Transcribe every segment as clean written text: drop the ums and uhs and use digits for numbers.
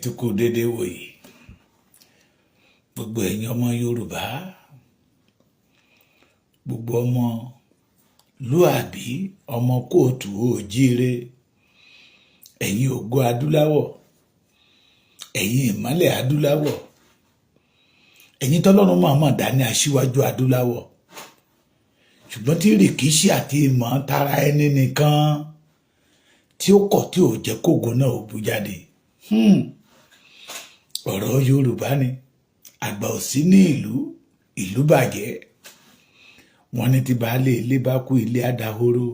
tún kú déédéé wòyí gbogbo ẹ̀yin ọmọ Yorùbá gbogbo ọmọ lúàbí ọmọ kóòtù òjíire ẹ̀yin ògo adúláwọ̀ ẹ̀yin ìmọ́lẹ̀ adúláwọ̀ ẹ̀yin tọ́lọ́run mọ̀ọ́mọ̀ dání aṣíwájú adúláwọ̀ ṣùgbọ́n tí rìkíṣí àti ìmọ̀ tara ẹni nìkan tí ó kọ̀ tí ò jẹ́ kógo náà ò bú jáde ọ̀rọ̀ Yorùbá ni àgbà ò sí ní ìlú bàjẹ́ wọ́n ní tí baálé ilé bá kú ilé adahoro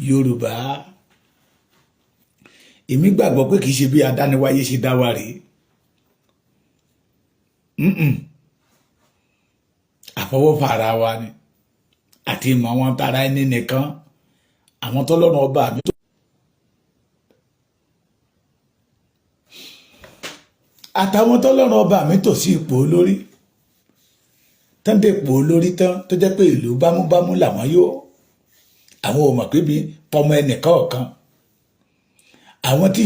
Yorùbá èmi gbàgbọ́ pé kìí ṣe bí adániwáyé ṣe dá wa rèé àfọwọ́fà ara wa ni àti ìmọ̀ àwọn tara ẹni nìkan àwọn tọ́lọ́run ọba mi àtàwọn tọ́lọ́run ọba mi tò sí ipò olórí tán dé ipò olórí tán tó jẹ́ pé ìlú bámúbámú làwọn yóò àwọn ò mọ̀ pé bí pọmọ ẹnìkan ọ̀kan àwọn tí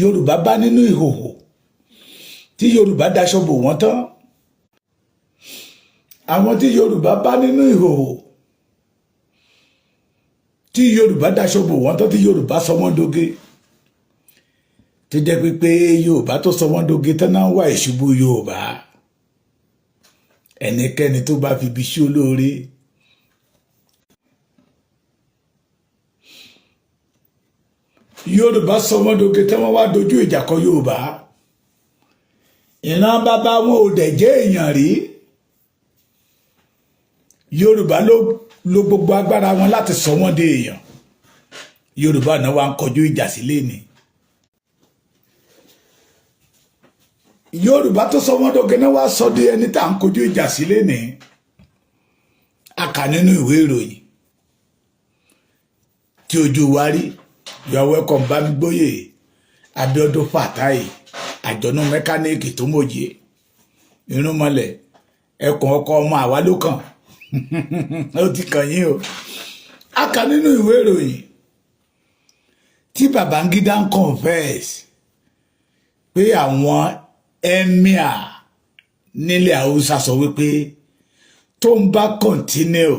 Yorùbá bá nínú ìhòhò tí Yorùbá daṣọ bò wọ́n tán àwọn tí Yorùbá bá nínú ìhòhò tí Yorùbá daṣọ bò wọ́n tán tí Yorùbá sọ wọ́n dóge tó jẹ́ pé Yorùbá tó sọ wọ́n dóge tán náà wà ìṣubú Yorùbá ẹnikẹ́ni tó bá fi ibi sí olóore Yorùbá sọ wọ́n dóge tán wọ́n wá dojú ìjà kọ Yorùbá ìran bàbá wọn ò dẹ̀ jẹ́ èèyàn rí Yorùbá ló gbogbo agbára wọn láti sọ wọ́n di èèyàn Yorùbá náà wá ń kọjú ìjà sílé ni Yorùbá tó sọ wọ́n dóge náà wá sọ di ẹni tá à ń kojú ìjà sílé ni a kà nínú ìwé ìròyìn tí ojú wa rí you are welcome Bámigbóyè Abíọ́dún Fàtáì àjọ̀nú mẹkáníìkì tó mòye irúnmọlẹ̀ ẹkùn ọkọ ọmọ àwa ló kàn ó ti kàn yín o a kà nínú ìwé ìròyìn tí Babangida ń confess pé àwọn emir nílẹ̀ Haúsá sọ wípé tó ń bá continue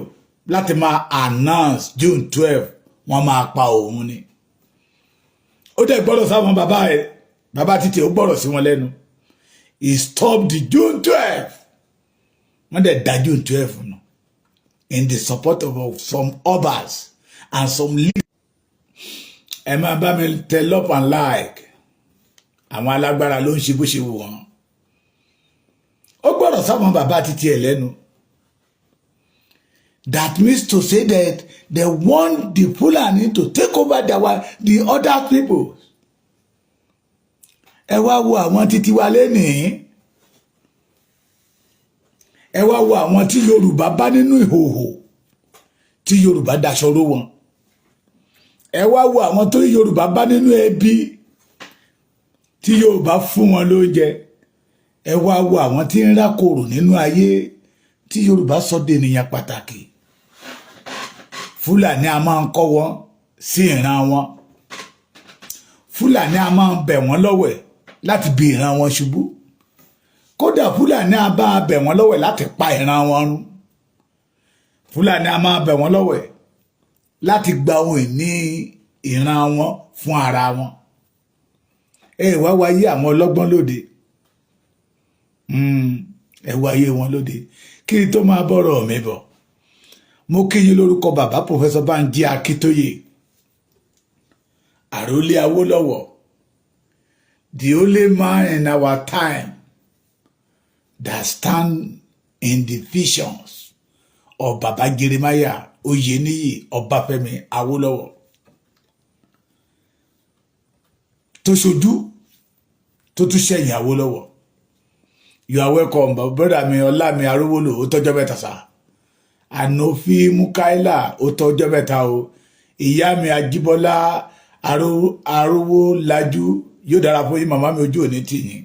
láti máa announce June 12 wọ́n máa pa òun ni ó dẹ̀ gbọ́dọ̀ sáwọn bàbá títí ó gbọ́dọ̀ sí wọn lẹ́nu he stopped the June 12 wọ́n dẹ̀ dá June 12 nù in the support of some others and some leaders ẹ máa bá mi tẹ love and like àwọn alágbára ló ń ṣe bó ṣe wù wọ́n ó gbọ́dọ̀ sáwọn bàbá títí ẹ̀ lẹ́nu that means to say that they want the Fulani to take over the other people ẹ wá wo àwọn títí wa lénìí ẹ wá wo àwọn tí Yorùbá bá nínú ìhòhò tí Yorùbá daṣọ ró wọn ẹ wá wo àwọn tó Yorùbá bá nínú ẹbí tí Yorùbá fún wọn lóúnjẹ ẹ wá wo àwọn tí ń rákòrò nínú ayé tí Yorùbá sọ di ènìyàn pàtàkì Fúlàní a máa ń kọ́ wọn sí ìran wọn Fúlàní a máa ń bẹ̀ wọ́n lọ́wẹ̀ láti bí ìran wọn ṣubú kódà Fúlàní a bá bẹ̀ wọ́n lọ́wẹ̀ láti pa ìran wọn run Fúlàní a máa bẹ̀ wọ́n lọ́wẹ̀ láti gba ohun ìní ìran wọn fún ara wọn ẹ wá wáyé àwọn ọlọ́gbọ́n lóde ẹ wáyé wọn lóde kí n tó máa bọ́rọ̀ mi bọ̀ mo kí yín lórúkọ bàbá Professor Banji Akíntóyè àrólé Awólọ́wọ̀ the only man in our time that stand in the visions of Baba Jeremiah Oyeniyi Ọbáfẹ́mi Awólọ́wọ̀ tó ṣojú tó tún ṣẹ̀yìn Awólọ́wọ̀ you are welcome brother mi ọlá mi arówólò ó tọ́jọ́ mẹ́ta sá ànófí Mukaila ó tọ́jọ́ mẹ́ta o ìyá mi Ajíbọ́lá arówó lajú yóò dára fún yín màmá mi ojú òní tì yín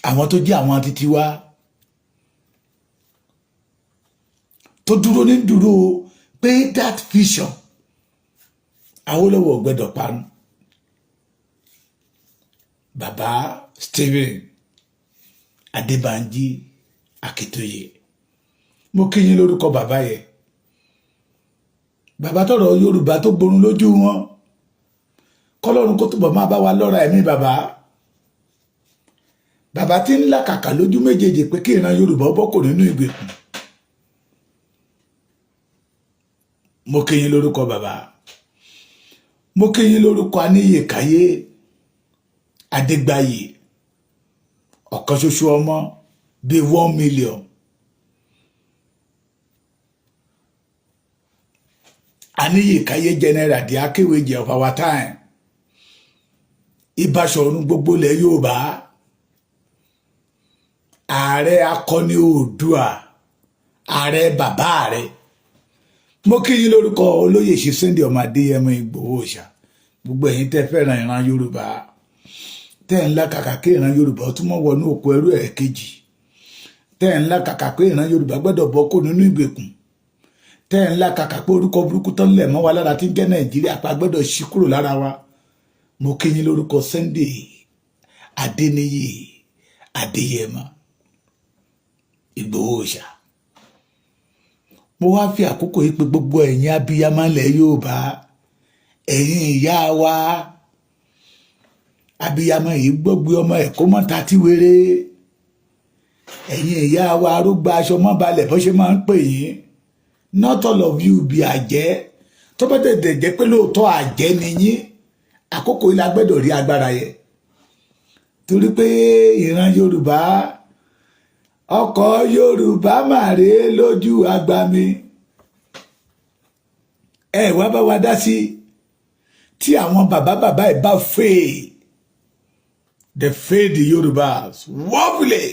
àwọn tó jẹ́ àwọn títí wá tó dúró ní dúró pé that vision Awólọ́wọ̀ gbẹ́dọ̀ parun. Bàbá Stephen Adébánjí Akíntóyè, mo kí yín lórúkọ bàbá yẹn, bàbá tọrọ Yorùbá tó gborun lójú wọn, kọ́lọ́run kó túbọ̀ máa bá wa lọ́ra ẹ̀mí bàbá. Bàbá tí ń làkàkà lójú méjèèjì pé kí ìran Yorùbá bọ́ kò nínú ìgbèkùn. Mo kí yín lórúkọ bàbá, mo kí yín lórúkọ Aníyèkáyé Adégbáyé, ọ̀kan ṣoṣo ọmọ bíi 1 million. Aníyèkáyé general di akéwèjì of our time, Ìbáṣọ̀run gbogbo ilẹ̀ Yorùbá, ààrẹ akọni Oòduà, ààrẹ bàbá rẹ̀. Mo kí yín lórúkọ olóyè ṣe Sunday ọmọ Adéyẹmọ Ìgbòho Òòṣà, gbogbo ẹ̀yin tẹ́ fẹ́ràn ìran Yorùbá, tẹ́ ń làkàkà kí ìran Yorùbá ó túnmọ̀ wọnú oko ẹrú ẹ̀kejì, tẹ́ ń làkàkà pé ìran Yorùbá gbọ́dọ̀ bọ́ kó nínú ìgbèkùn, tẹ́ ń làkàkà pé orúkọ burúkú tán lẹ̀ mọ́ wa lára tí ń jẹ́ Nàìjíríà pa gbọ́dọ̀ ṣí kúrò lára wa. Mo kí yín lórúkọ Sunday Adéníyì Adéyẹmọ Ìgbòho Òòṣà. Mo wá fi àkókò yìí pé gbogbo ẹ̀yin abiyamọ ilẹ̀ Yorùbá, ẹ̀yin ìyá wa abiyamọ yìí gbọ́gbé ọmọ ẹ̀ kó mọ́ ta tí wéré, ẹ̀yin ìyá wa arúgbó aṣọ mọ́ balẹ̀ bó ṣe máa ń pè yín. Not all of you be àjẹ́, tó bá tẹ̀tẹ̀ jẹ́ pé lóòótọ́ àjẹ́ ni yín, àkókò yìí la gbọ́dọ̀ rí agbára yẹ, torí pé ìran Yorùbá, ọkọ̀ Yorùbá màrè lójú agbami. Ẹ wá bá wa dá sí tí àwọn bàbá ẹ̀ bá fail, they fail the Yorùbás wobbly.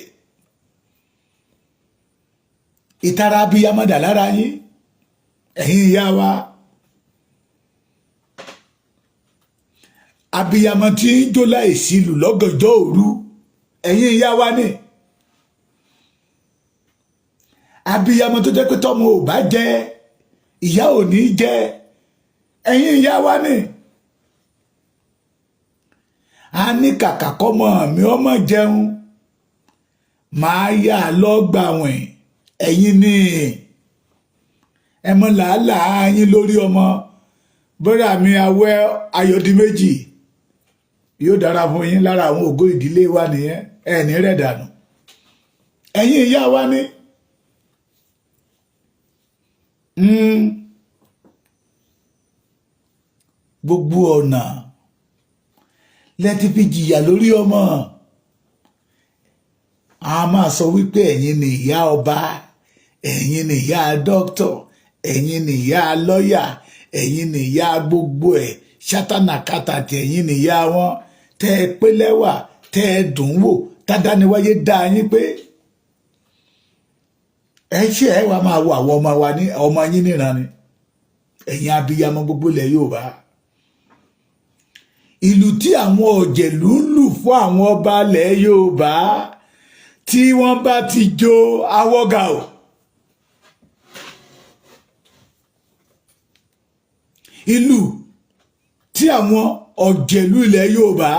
Ìtara abiyamọ dà lára yín, ẹ̀yin ìyá wa. Abiyamọ tí ń jó láìsí ìlú lọ́gànjọ́ òru, ẹ̀yin ìyá wa ni. Abiyamọ tó jẹ́ pé tọ́mọ ò bá jẹ ìyá ò ní jẹ, ẹ̀yin ìyá wa ni. A ní kàkà kọ́mọ mi ọmọ jẹun, máa yà lọ́gbàwìn, ẹ̀yin ni. Ẹ mọ làálàá yín lórí ọmọ. Bọ́dà mi Awẹ́ Ayọ̀díméjì, yóò dára fún yín, lára àwọn ògo ìdílé wa nìyẹn, ẹni rẹ̀ dànù. Ẹ̀yin ìyá wa ni. Gbogbo ọ̀nà lẹ́tí fi jìyà lórí ọmọ. A máa sọ wípé ẹ̀yin ni ìyá ọba, ẹ̀yin ni ìyá dókítọ̀, ẹ̀yin ni ìyá lọ́yà, ẹ̀yin ni ìyá gbogbo ẹ̀, ṣátánàkátà tí ẹ̀yin ni ìyá wọn, tẹ́ ẹ pé lẹ́wà, tẹ́ ẹ dùn wò, tádániwáyé dá yín pé. Ẹ ṣe ẹ wá máa wo àwọn ọmọ wa ní ọmọ yín níran ni, ẹ̀yin abiyamọ gbogbo ilẹ̀ Yorùbá. Ìlú tí àwọn ọ̀jẹ̀lú ń lù fún àwọn ọba ilẹ̀ Yorùbá, tí wọ́n bá ti jó awọ́gà o. Ìlú tí àwọn ọ̀jẹ̀lú ilẹ̀ Yorùbá,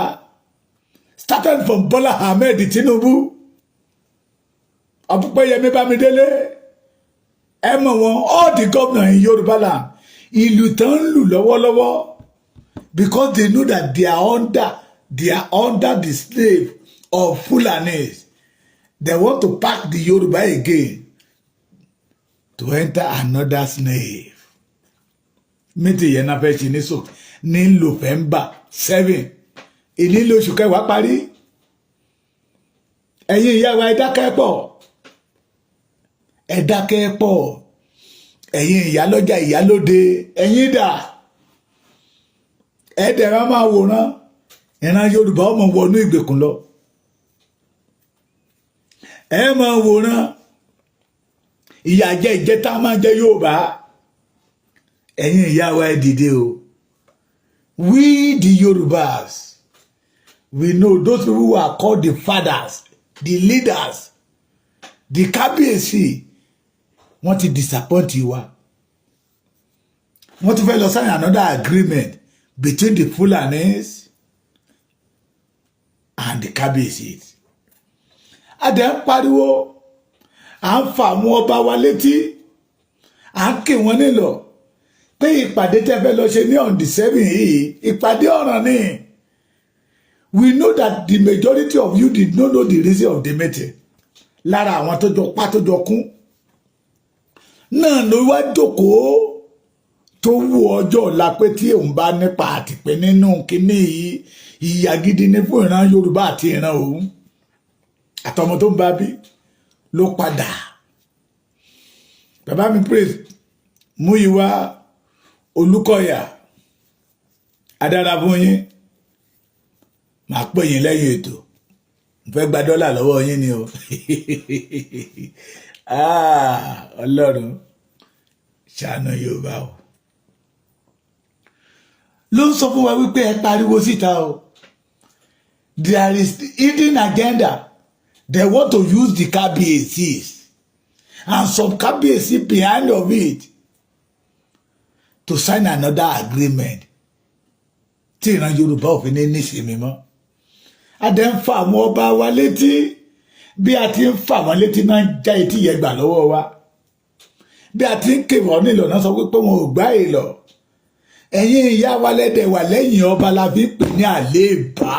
started from Bola Ahmed Tinubu, Ọ̀pẹ́yẹmí Bámidélé, ẹ mọ̀ wọn, all the governors in Yorùbá land, ìlú tán ń lù lọ́wọ́lọ́wọ́, because they know that they are under the slave of Fulanis. They want to pack the Yoruba again to enter another slave. Mítì yẹn náà fẹ́ ṣe ní November 7, ìní lóṣù kẹwàá parí. Ẹ̀yin ìyá wa ẹ dákẹ́ pọ̀, ẹ dákẹ́ pọ̀, ẹ̀yin ìyálọ́jà ìyálóde, ẹ̀yin dà. Ẹ dẹ̀ máa wòran, ìran Yorùbá ọmọ wọnú ìgbèkùn lọ. Ẹ máa wòran, ìyà jẹ ìjẹta máa jẹ Yorùbá. Ẹ̀yin ìyá wa ẹ dìde o. We the Yorùbás, we know those people who are called the fathers, the leaders, the kábíyèsí, wọ́n ti disappoint wa wọ́n ti fẹ́ lọ sign another agreement between the Fulanis and the Kábíyèsí adẹ̀ ń pariwo à ń fa àwọn ọba wa létí à ń kì wọ́n nílọ̀ pé ìpàdé tẹ́ fẹ́ lọ ṣe ní on the 7 yìí ìpàdé ọ̀ràn ni we know that the majority of you did not know the reason of the meeting lára àwọn tó jọ pa tó jọ kún náà ló wá jókòó tó wù ọjọ́ ọ̀la pé tí òun bá nípa àtìpé nínú kínní yìí ìyà gidi ní fún ìran Yorùbá àti ìran òun àtọmọ tó ń bá bí ló padà bàbá mi praise Múyìwá Olúkọ̀yà adára fún yín màá pè yín lẹ́yìn ètò mo fẹ́ gba dọ́là lọ́wọ́ yín ni o Ọlọ́run ṣàánú Yorùbá o ló ń sọ fún wa wípé ẹ pariwo síta o there is hidden agenda they want to use the Kábíyèsí and some Kábíyèsí behind of it to sign another agreement tí ìran Yorùbá òfin ní níṣìmí mọ́ adé ń fa àwọn ọba wa létí bí a ti ń fa wọn létí náà já etí yẹn gbà lọ́wọ́ wa bí a ti ń kéwọ́ nílò náà sọ wípé wọn ò gbá èlò ẹ̀yin ìyá wa lẹ́dẹ̀ wà lẹ́yìn ọba la fi pè ní àléébá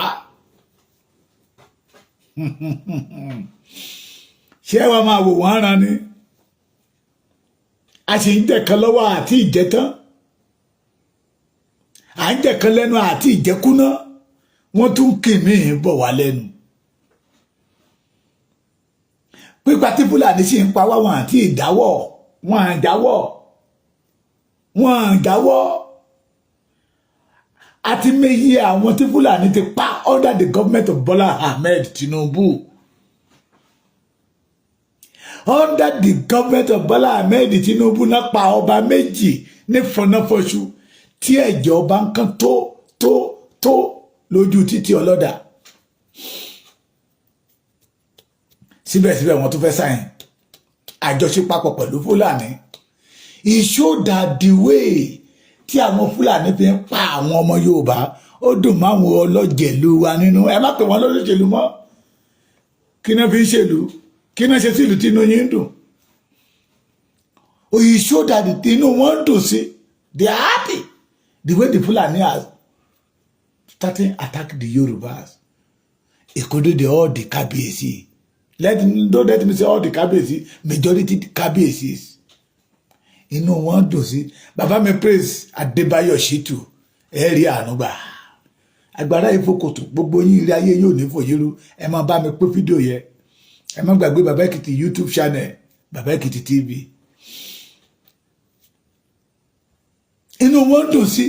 ṣé wa máa wò wọ́n ran ni a sì ń jẹ̀kan lọ́wọ́ àti ìjẹ́tán à ń jẹ̀kan lẹ́nu àti ìjẹ́kúná wọ́n tún kì mí bọ̀ wá lẹ́nu pípa tí Fúlàní sì ń pa wá wọn àti ìdáwọ́ wọn àjáwọ́ àti méjì àwọn tí Fúlàní ti pa under the government of Bola Ahmed Tinubu under the government of Bola Ahmed Tinubu náà pa ọba méjì ní fọnáfọṣù tí ẹ̀jẹ̀ ọba ń kán tó lójú títí ọlọ́dà síbẹ̀síbẹ̀ wọ́n tún fẹ́ sáyìn àjọṣepapọ̀ pẹ̀lú Fúlàní it showed that the way tí àwọn Fúlàní fi ń pa àwọn ọmọ Yorùbá ó dùn máwọn ọlọ́jẹ̀lú wa nínú ẹ má pè wọ́n lọ́lọ́jẹ̀lú mọ́ kí náà fi ń ṣèlú kí náà ṣe sí ìlú tí inú yín ń dùn it showed that inú wọn ń dùn sí they are happy the way the Fulani are starting attack the Yorubas including all the Kábíyèsí don't let me say all the Kábíyèsí majority Kábíyèsí inú wọn dùn sí bàbá mi praise Adébáyọ̀ Ṣítù ẹ̀rí ànúgbà agbára ìfòkòtò gbogbo yín ilé ayé yóò ní fòyérú ẹ máa bá mi pé fídíò yẹn ẹ má gbàgbé Bàbá Èkìtì YouTube channel Bàbá Èkìtì TV inú wọn dùn sí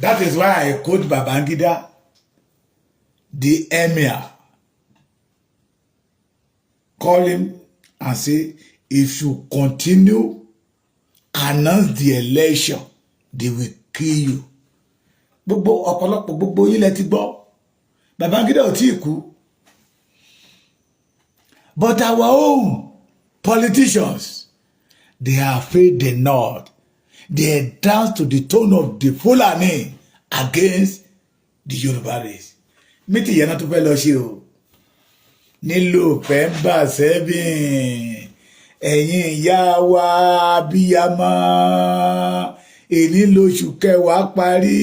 that is why I quote Babangida the emir call him and say if you continue announce the election they will kill you gbogbo ọ̀pọ̀lọpọ̀ gbogbo yín lẹ ti gbọ́ Babangida ò tí kú but our own politicians they are afraid they not they dance to the tone of the Fulani against the Yoruba race mítì yẹn náà tó fẹ́ lọ ṣe o nílò November 7 ẹ̀yin ìyá wa Abiyamo èní lóṣù kẹwàá parí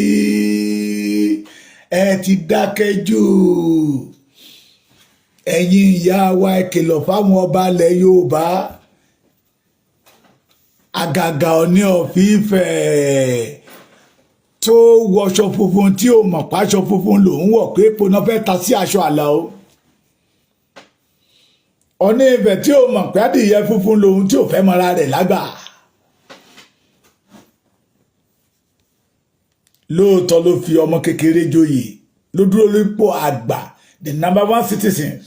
ẹ ti dákẹ́ jù ẹ̀yin ìyá wa ẹ kìlọ̀ fáwọn ọba ilẹ̀ Yorùbá àgàgà Ọọ̀ni of Ifẹ̀ tó wọṣọ funfun tí ó mọ̀ páṣọ funfun lòún wọ̀ pé epo náà fẹ́ ta sí aṣọ àlà o Ọọ̀ni Ifẹ̀ tí ó mọ̀ pé adìyẹ funfun lòún tí ò fẹ́ mọ́ra rẹ̀ lágbà lóòótọ́ ló fi ọmọ kékeré joyè ló dúró lórípò àgbà the #1 citizens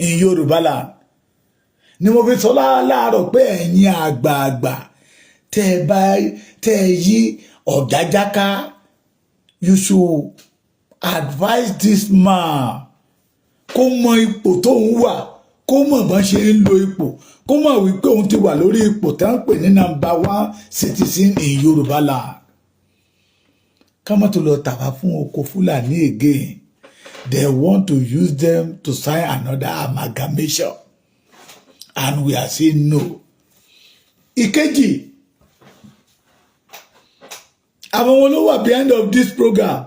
in Yorùbá land ni mo fi sọ láàárọ̀ pé ẹ̀yin àgbààgbà tẹ́ ẹ yí ọ̀jájáká you should advise this man kó mọ ipò tó ń wà kó mọ̀ bọ́n ṣe ń lo ipò kó mọ̀ wípé òun ti wà lórí ipò tí wọ́n ń pè ní #1 citizen in Yorùbá land. Ká má tó lọ tàwa fún oko Fúlàní again. They want to use them to sign another amalgamation. And we are saying no. Ìkejì, àwọn wo ló wà behind of this program,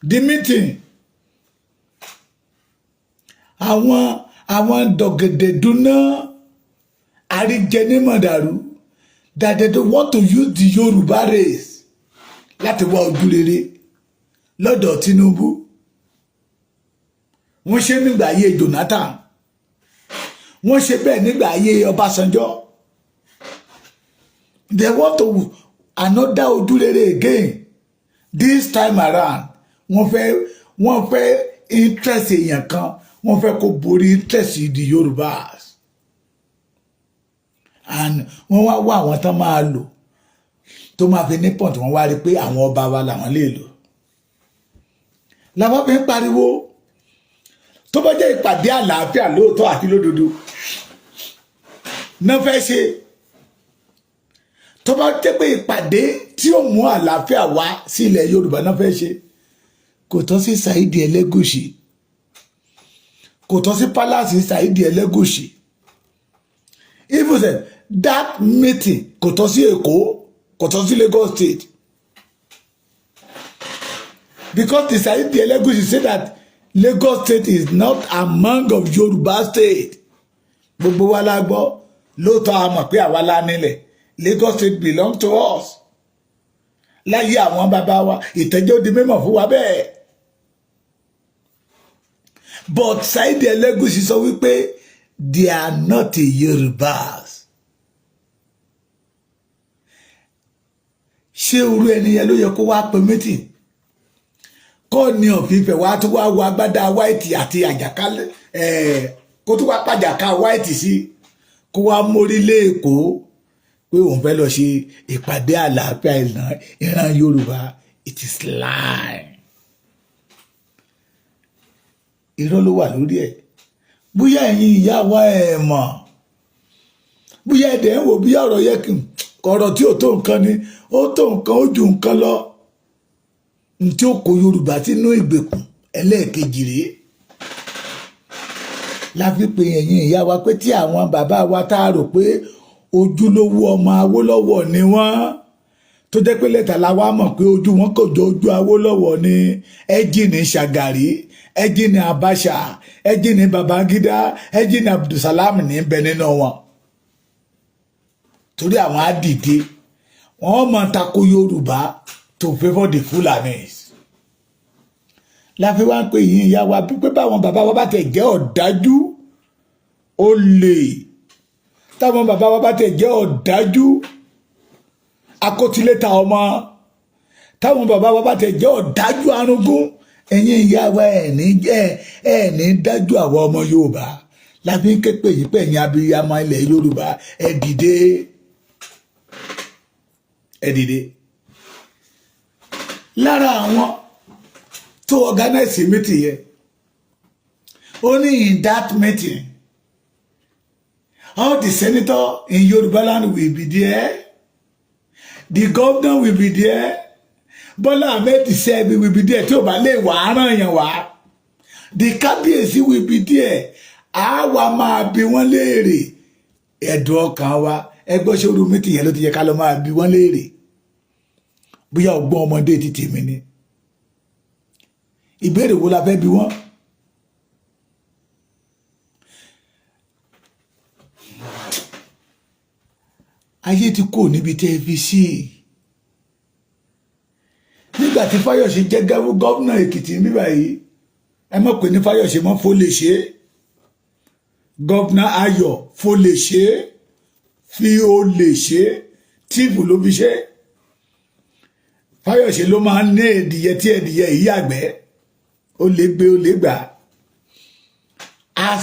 the meeting. Àwọn dọ̀gẹ̀dẹ̀dúná àríjẹnímọ̀dàrú that they don't want to use the Yorùbá race láti wá ojúrere lọ́dọ̀ Tinubu. Wọ́n ṣe nígbà ayé Jonathan, wọ́n ṣe bẹ́ẹ̀ nígbà ayé Ọbásanjọ́. They want to another ojúrere again. This time around wọ́n fẹ́ interest èèyàn kan, wọ́n fẹ́ kó borí interest the Yorùbás. And wọ́n wá àwọn tán máa lò tó máa fi ní pọ̀ntì, wọ́n wá rí pé àwọn ọba wa làwọn lè lò. Làwọn fi ń pariwo tó bá jẹ́ ìpàdé àlàáfíà lóòótọ́ àti lódodo náà fẹ́ ṣe, tó bá jẹ́ pé ìpàdé tí ó mú àlàáfíà wá sí ilẹ̀ Yorùbá náà fẹ́ ṣe, kò tọ́ sí Saidi Ẹlẹ́gùṣì, kò tọ́ sí palace Saidi Ẹlẹ́gùṣì. Even said that meeting kò tọ́ sí Èkó, kò tọ́ sí Lagos State, because the Saidi Ẹlẹ́gùṣì said that Lagos State is not among of Yoruba state. Gbogbo wa la gbọ́, lóòótọ́ a mọ̀ pé àwa la nílẹ̀. Lagos State belong to us. Láyé àwọn bàbá wa, ìtẹ́jọ́ di mímọ̀ fún wa bẹ́ẹ̀. But Saidi Ẹlẹ́gùṣì sọ wípé they are not a Yorubas. Ṣé orú ẹni yẹn ló yẹ kó wá pè meeting? Kọ́ ni ọ̀fífẹ́ wa tó wá wọ agbádá white àti àjàkálẹ̀ kó tó wá pàjàká white sí, kó wá mórí lé Èkó pé òun fẹ́ lọ ṣe ìpàdé àlàáfíà ìran Yorùbá. It is lie. Irọ́ ló wà lórí ẹ̀. Bóyá ẹ̀yin ìyá wa ẹ̀ mọ̀, bóyá ẹ̀dẹ̀ ń wò bí ọ̀rọ̀ yẹ kí ọ̀rọ̀ tí ò tó nǹkan ni, ó tó nǹkan, ó ju nǹkan lọ. Ntí ó kó Yorùbá sínú ìgbèkùn ẹlẹ́ẹ̀kejì rèé. La fi pe ẹ̀yin ìyá wa pé tí àwọn bàbá wa tá a rò pé ojúlówó ọmọ Awólọ́wọ̀ ni wọ́n, tó jẹ́ pé lẹ́tà la wá mọ̀ pé ojú wọn kò jọ ojú Awólọ́wọ̀ ni, Ẹ́jìnì Ṣàgàrí, Ẹ́jìnì Abacha, Ẹ́jìnì Babangida, Ẹ́jìnì Abdulsalam ní bẹ nínú wọn. Torí àwọn á dìde, wọ́n máa tako Yorùbá to favour the Fulanis. La fi wá ń pè yín ìyá wa pé báwọn bàbá wa bá tẹ̀ jẹ́ ọ̀dájú, ó lè. Táwọn bàbá wa bá tẹ̀ jẹ́ ọ̀dájú, akótiléta ọmọ. Táwọn bàbá wa bá tẹ̀ jẹ́ ọ̀dájú arúgún, ẹ̀yin ìyá wa ẹ̀ ní dájú àwọn ọmọ Yorùbá. La fi ń ké pè yín pé ẹ̀yin abiyamọ ilẹ̀ Yorùbá, ẹ dìde. Ẹ dìde. Lára àwọn tó organize meeting yẹn, only in that meeting all the senator in Yoruba land will be there, the governor will be there, Bola Ahmed Tinubu will be there tí ó bá lè wá rán yẹn wá, the kábíyèsí will be there. A wá máa bi wọ́n léèrè ẹ̀dùn ọkàn wa. Ẹgbẹ́ ṣòro meeting yẹn ló ti yẹ ká lọ máa bi wọ́n léèrè. Bóyá ọgbọ́n ọmọdé ti tèmi ni. Ìbéèrè wo la fẹ́ bi wọ́n? Ayé ti kò níbi tẹ́ fi sí. Nígbà tí Fáyọ̀ṣe jẹ́ gọ́vnà Èkìtì níbí báyìí, ẹ mọ̀ pé ní Fáyọ̀ṣe mọ́ Fólèṣe. Gọ́vnà Ayọ̀ Fólèṣe, fi olè ṣe, tíìpù ló fi ṣe. Fáyọ̀ṣe ló máa ń ní ẹ̀dìyẹ tí ẹ̀dìyẹ yìí àgbẹ̀, ó lè gbé ó lè gbà. As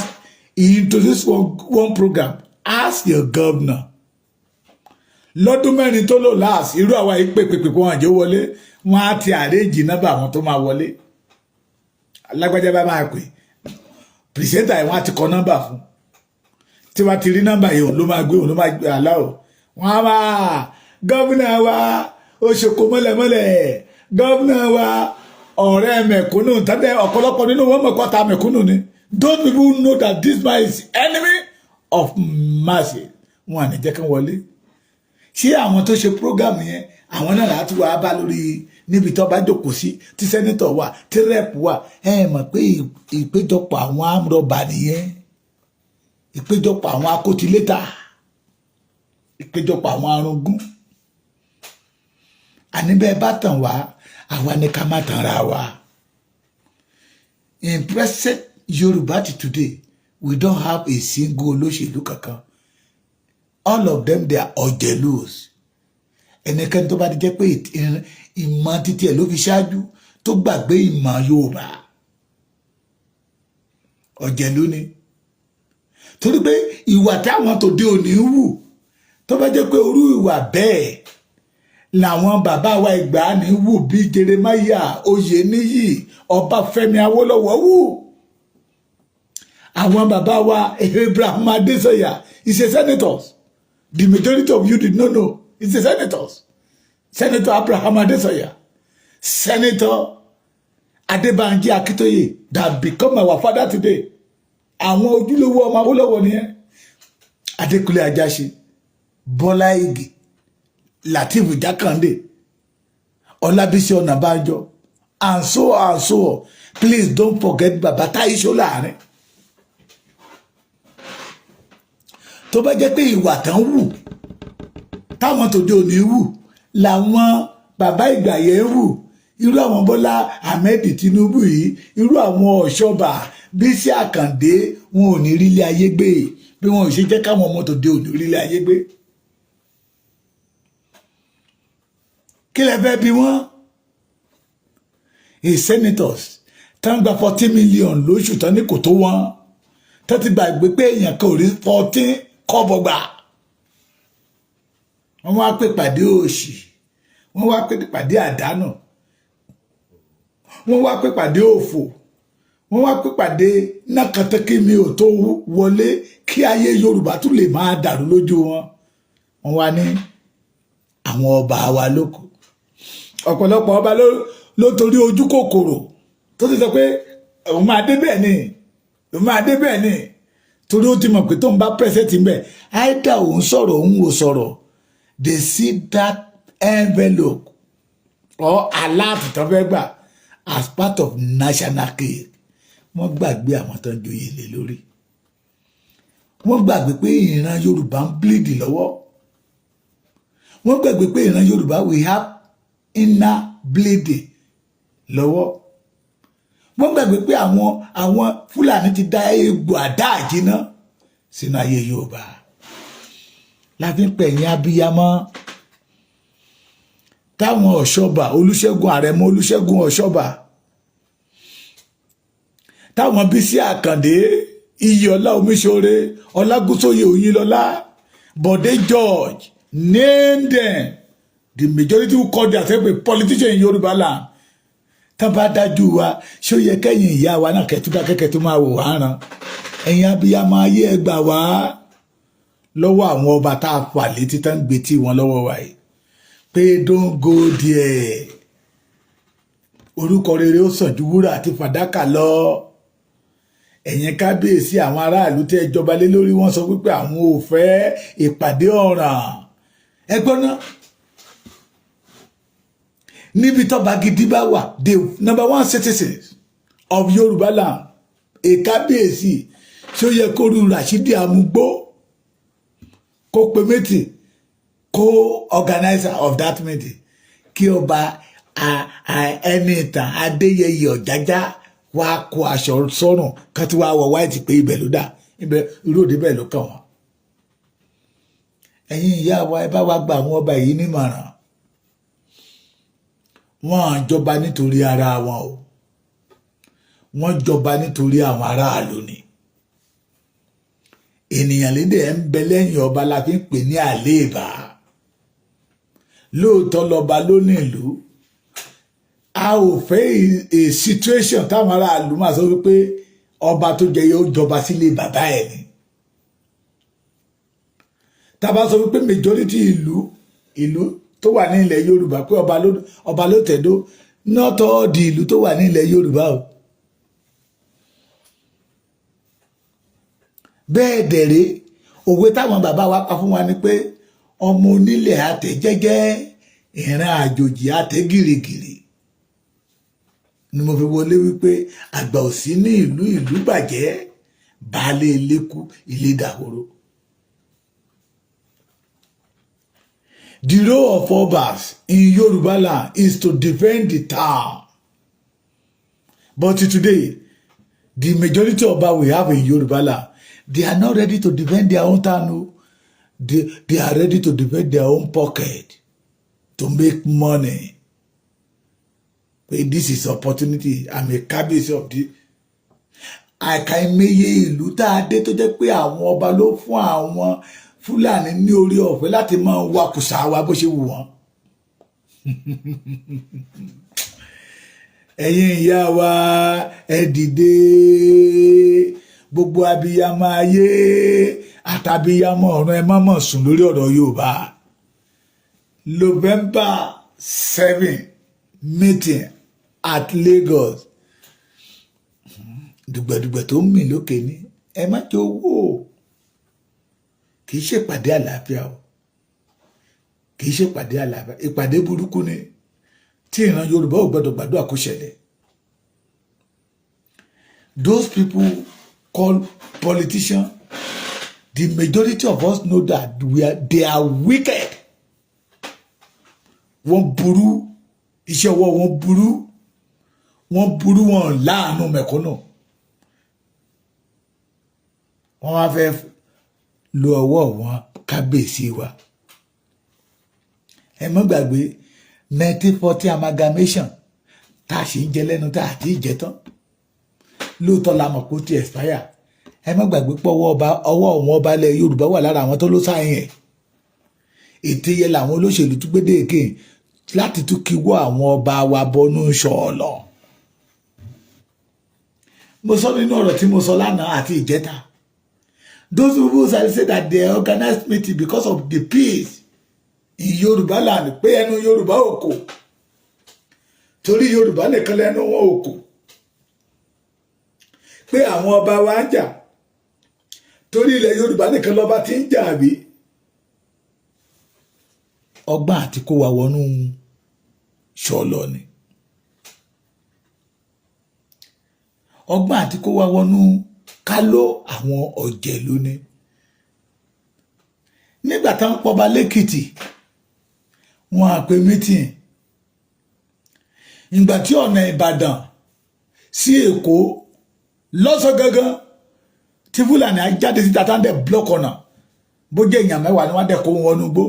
he introduced one program, ask your governor. Lọ́dún mẹ́rin tó lò láàsì, irú àwa yìí pèpèpè wọn àjẹ́ wọlé, wọ́n á ti àrèjì nọ́mbà àwọn tó máa wọlé. Alágbájá bá máa pè, pìrìsẹ́ńtà ẹ̀ wọ́n á ti kọ nọ́mbà fún, tí wọ́n ti rí nọ́mbà yìí òun ló máa gbé aláwọ̀ wọ́n á máa gọ́vùnà wa ó ṣoko mọ́lẹ̀mọ́lẹ̀ gọ́vùnà wa ọ̀rẹ́ mẹ̀kúnnù tẹ́lẹ̀ ọ̀pọ̀lọpọ̀ nínú wọn mọ̀kọ́ta mẹ̀kúnnù ni those people know that this man is enemy of mercy wọn à ní jẹ́ kí wọ́n wọlé ṣé àwọn tó ṣe program yẹn àwọn náà láti wá bá lórí níbi tó bá jókòó sí tí sẹ́nítọ̀ wà tí rẹ́pù wà ẹ mọ̀ pé ìpéjọpọ̀ àwọn amúrọ̀bà nìyẹn ìpéjọpọ̀ àwọn akótilétà ìpéjọpọ̀ àwọn arúgún àníbẹ̀ bá tàn wá àwa ní ká má tàn ra wa. In present Yoruba today we don't have a single olóṣèlú kankan all of them they are ọ̀jẹ̀lús ẹnikẹ́ni tó bá ti jẹ́ pé ìmọ̀ títí ẹ̀ ló fi ṣáájú tó gbàgbé ìmọ̀ Yorùbá ọ̀jẹ̀lú ni torí pé ìwà táwọn tòde òní wù tó bá jẹ́ pé orú ìwà bẹ́ẹ̀ làwọn bàbá wa ìgbàanì wù bí Jeremiah Oyèníyì Ọbáfẹ́mi Awólọ́wọ̀ wù àwọn bàbá wa Abraham Adesanya is a senator the majority of you did not know it's a Senator Abraham Adesanya Senator Adebanji Akitoye that become our father today àwọn ojúlówó ọmọ Awólọ́wọ̀ nìyẹn Adékúnlé Ajáṣe Bọ́lá Ìgè Lateef Jákàndé Ọlábísí Ọ̀nàbánjọ and so please don't forget Bàbá Táyé Ṣóláàrin tó bá jẹ́ pé ìwà tán wù táwọn tòde òní wù làwọn bàbá ìgbà yẹn wù irú àwọn Bọ́lá Ahmed Tinubu yìí irú àwọn Ọ̀ṣọ́bà Bísí Àkàndé wọn ò ní rílé ayé gbé bí wọn ò ṣe jẹ́ káwọn ọmọ tòde òní rílé ayé gbé kí lẹ fẹ́ bí wọ́n senators tán gba 14 million lóṣù tán ní kò tó wọn tán ti gbàgbé pé èèyàn kan ò rí 14 kọ́bọ̀ gbà wọ́n wá pè pàdé òṣì wọ́n wá pè pàdé àdánù wọ́n wá pè pàdé òfò wọ́n wá pè pàdé nákàtàkì mi ò tó wọlé kí ayé Yorùbá tún lè máa dàrú lójú wọn wọ́n wá ní àwọn ọba wa lóko ọ̀pọ̀lọpọ̀ ọba ló torí ojú kòkòrò tó ti sọ pé òun máa dé bẹ́ẹ̀ ni torí ó ti mọ̀ pé tó ń bá pẹ́sẹ̀tì ń bẹ̀ áìdá òun sọ̀rọ̀ òun ò sọ̀rọ̀ they see that envelope or alert tó fẹ́ gbà as part of national cake wọ́n gbàgbé àwọn tó ń joyè lé lórí wọ́n gbàgbé pé ìran Yorùbá ń bleed lọ́wọ́ wọ́n gbàgbé pé ìran Yorùbá we have inner bleeding lọ́wọ́ wọ́n gbàgbé pé àwọn Fúlàní ti dá egbò àdá àjínà sínú ayé Yorùbá láti ń pẹ̀yìn Abiyamo táwọn Ọ̀ṣọ́bà Olúṣẹ́gun Àrẹ̀mọ Olúṣẹ́gun Ọ̀ṣọ́bà táwọn Bísí Àkàndé Iyèọlá Omíṣọ̀rẹ́ Ọlágúnsóyè Òyìnlọ́lá Bọ̀dé George name them the majority who call themselves a politician in Yoruba land tán bá dájú wa ṣó yẹ kẹ́yìn ìyá wa náà kẹtùdá kẹ́kẹ́ tó máa wò wá ràn ẹ̀yin Abiyamo ayé ẹ gbà wá lọ́wọ́ àwọn ọba tá a fà létí tán gbé tí wọn lọ́wọ́ wa yìí pé don't go there orúkọ rere ó sàn ju wúrà àti fàdákà lọ ẹ̀yin kábíyèsí àwọn aráàlú tẹ́ jọba lé lórí wọ́n sọ wípé àwọn ò fẹ́ ìpàdé ọ̀ràn ẹgbọ́n náà níbi tọ́ba gidi bá wà the number one citizens of Yoruba land kábíyèsí tí ó yẹ kó ru Rashidi Amugbo kó pe meeting kó organizer of that meeting kí ọba ẹni ìtàn Adéyẹyè Ọ̀jájá wá kó aṣọ sọ́rùn kan tí wàá wọ white pé ibẹ̀ ló dà ibẹ̀ irú òde bẹ́ẹ̀ ló kàn wọ́n ẹ̀yin ìyá wa ẹ bá wa gba àwọn ọba yìí nímọ̀ràn wọ́n jọba nítorí ara wọn o wọ́n jọba nítorí àwọn aráàlú ni ènìyàn lédè ẹ̀ ń bẹ lẹ́yìn ọba la fi ń pè ní àléèbá lóòótọ́ lọ́ba ló ní ìlú a ò fẹ́ a situation táwọn aráàlú máa sọ wípé ọba tó jẹ yóò jọba sílé bàbá ẹ̀ ni tá bá sọ wípé majority ìlú tó wà ní ilẹ̀ Yorùbá pé ọba ló tẹ̀dó not all the ìlú tó wà ní ilẹ̀ Yorùbá o. bẹ́ẹ̀ dẹ̀rẹ́ òwe táwọn bàbá wa pa fún wa ni pé ọmọ onílẹ̀ àtẹ jẹ́jẹ́ ìran àjòjì àtẹ gìrìgìrì ni mo fi wọlé wípé àgbà òsì ní ìlú bàjẹ́ baálé ilé kú ilé dàhoro. The role of Obas in Yoruba land is to defend the town. But today, the majority of Oba we have in Yoruba land, they are not ready to defend their own town. No. They are ready to defend their own pocket to make money. But this is opportunity. I'm a cabbage of the. Àkàìmọye ìlú tá a dé tó jẹ́ pé àwọn ọba ló fún àwọn Fúlàní ní orí ọ̀fẹ́ láti máa wakùsà wa bó ṣe wù wọ́n. Ẹ̀yin ìyá wa ẹ dìde, gbogbo abiyamọ ayé àtàbíyamọ ọ̀run ẹ má mọ̀ sùn lórí ọ̀rọ̀ Yorùbá. November 7 meeting at Lagos. Dùgbẹ̀dùgbẹ̀ tó ń mì lókè ní ẹ má jẹ́ owó. Kì í ṣe ìpàdé àlàáfíà o, kì í ṣe ìpàdé àlàáfíà, ìpàdé burúkú ni tí ìran Yorùbá ò gbọdọ̀ gbàdúrà kó ṣẹlẹ̀. Those people called politicians, the majority of us know that they are wicked. Wọ́n burú, iṣẹ́ ọwọ́ wọn burú, wọn láàánú mẹ̀kúnnù. Wọ́n wá fẹ́ lo ọwọ́ wọn kábíyèsí wa. Ẹ má gbàgbé 1940 amalgamation tá a ṣe ń jẹ lẹ́nu tá a ti jẹ tán. Lóòótọ́ la mọ̀ pé ó ti expire. Ẹ má gbàgbé pé ọwọ́ àwọn ọba ilẹ̀ Yorùbá wà lára àwọn tó ló sáyìn ẹ̀. Ète yẹ làwọn olóṣèlú tún gbé déèké láti tún kíwọ́ àwọn ọba wa bọnú ṣọ̀ọ̀lọ̀. Mo sọ nínú ọ̀rọ̀ tí mo sọ lánàá àti ìjẹta. Those people say that they organized meeting because of the peace in Yoruba land. Pé ẹnu Yorùbá ò kò. Torí Yorùbá nìkan lẹ́nu wọn ò kò. Pé àwọn ọba wa ń jà. Torí ilẹ̀ Yorùbá nìkan lọ́ba ti ń jà bí. Ọgbọ́n àti kó wa wọnú ṣọ̀ọ̀lọ̀ ni. Ọgbọ́n àti kó wa wọnú kálọ́ àwọn ọ̀jẹ̀lú ni. Nígbà tá ń pọba lẹ́kìtì wọn á pe mítìn. Ìgbà tí ọ̀nà Ìbàdàn sí Èkó lọ́sọ̀ gangan tí Fúlàní ajáde síta tá ń dẹ̀ blọ́ọ̀kì ọ̀nà bó jẹ́ èèyàn mẹ́wàá ni wọ́n dẹ̀ kó wọn nugbó.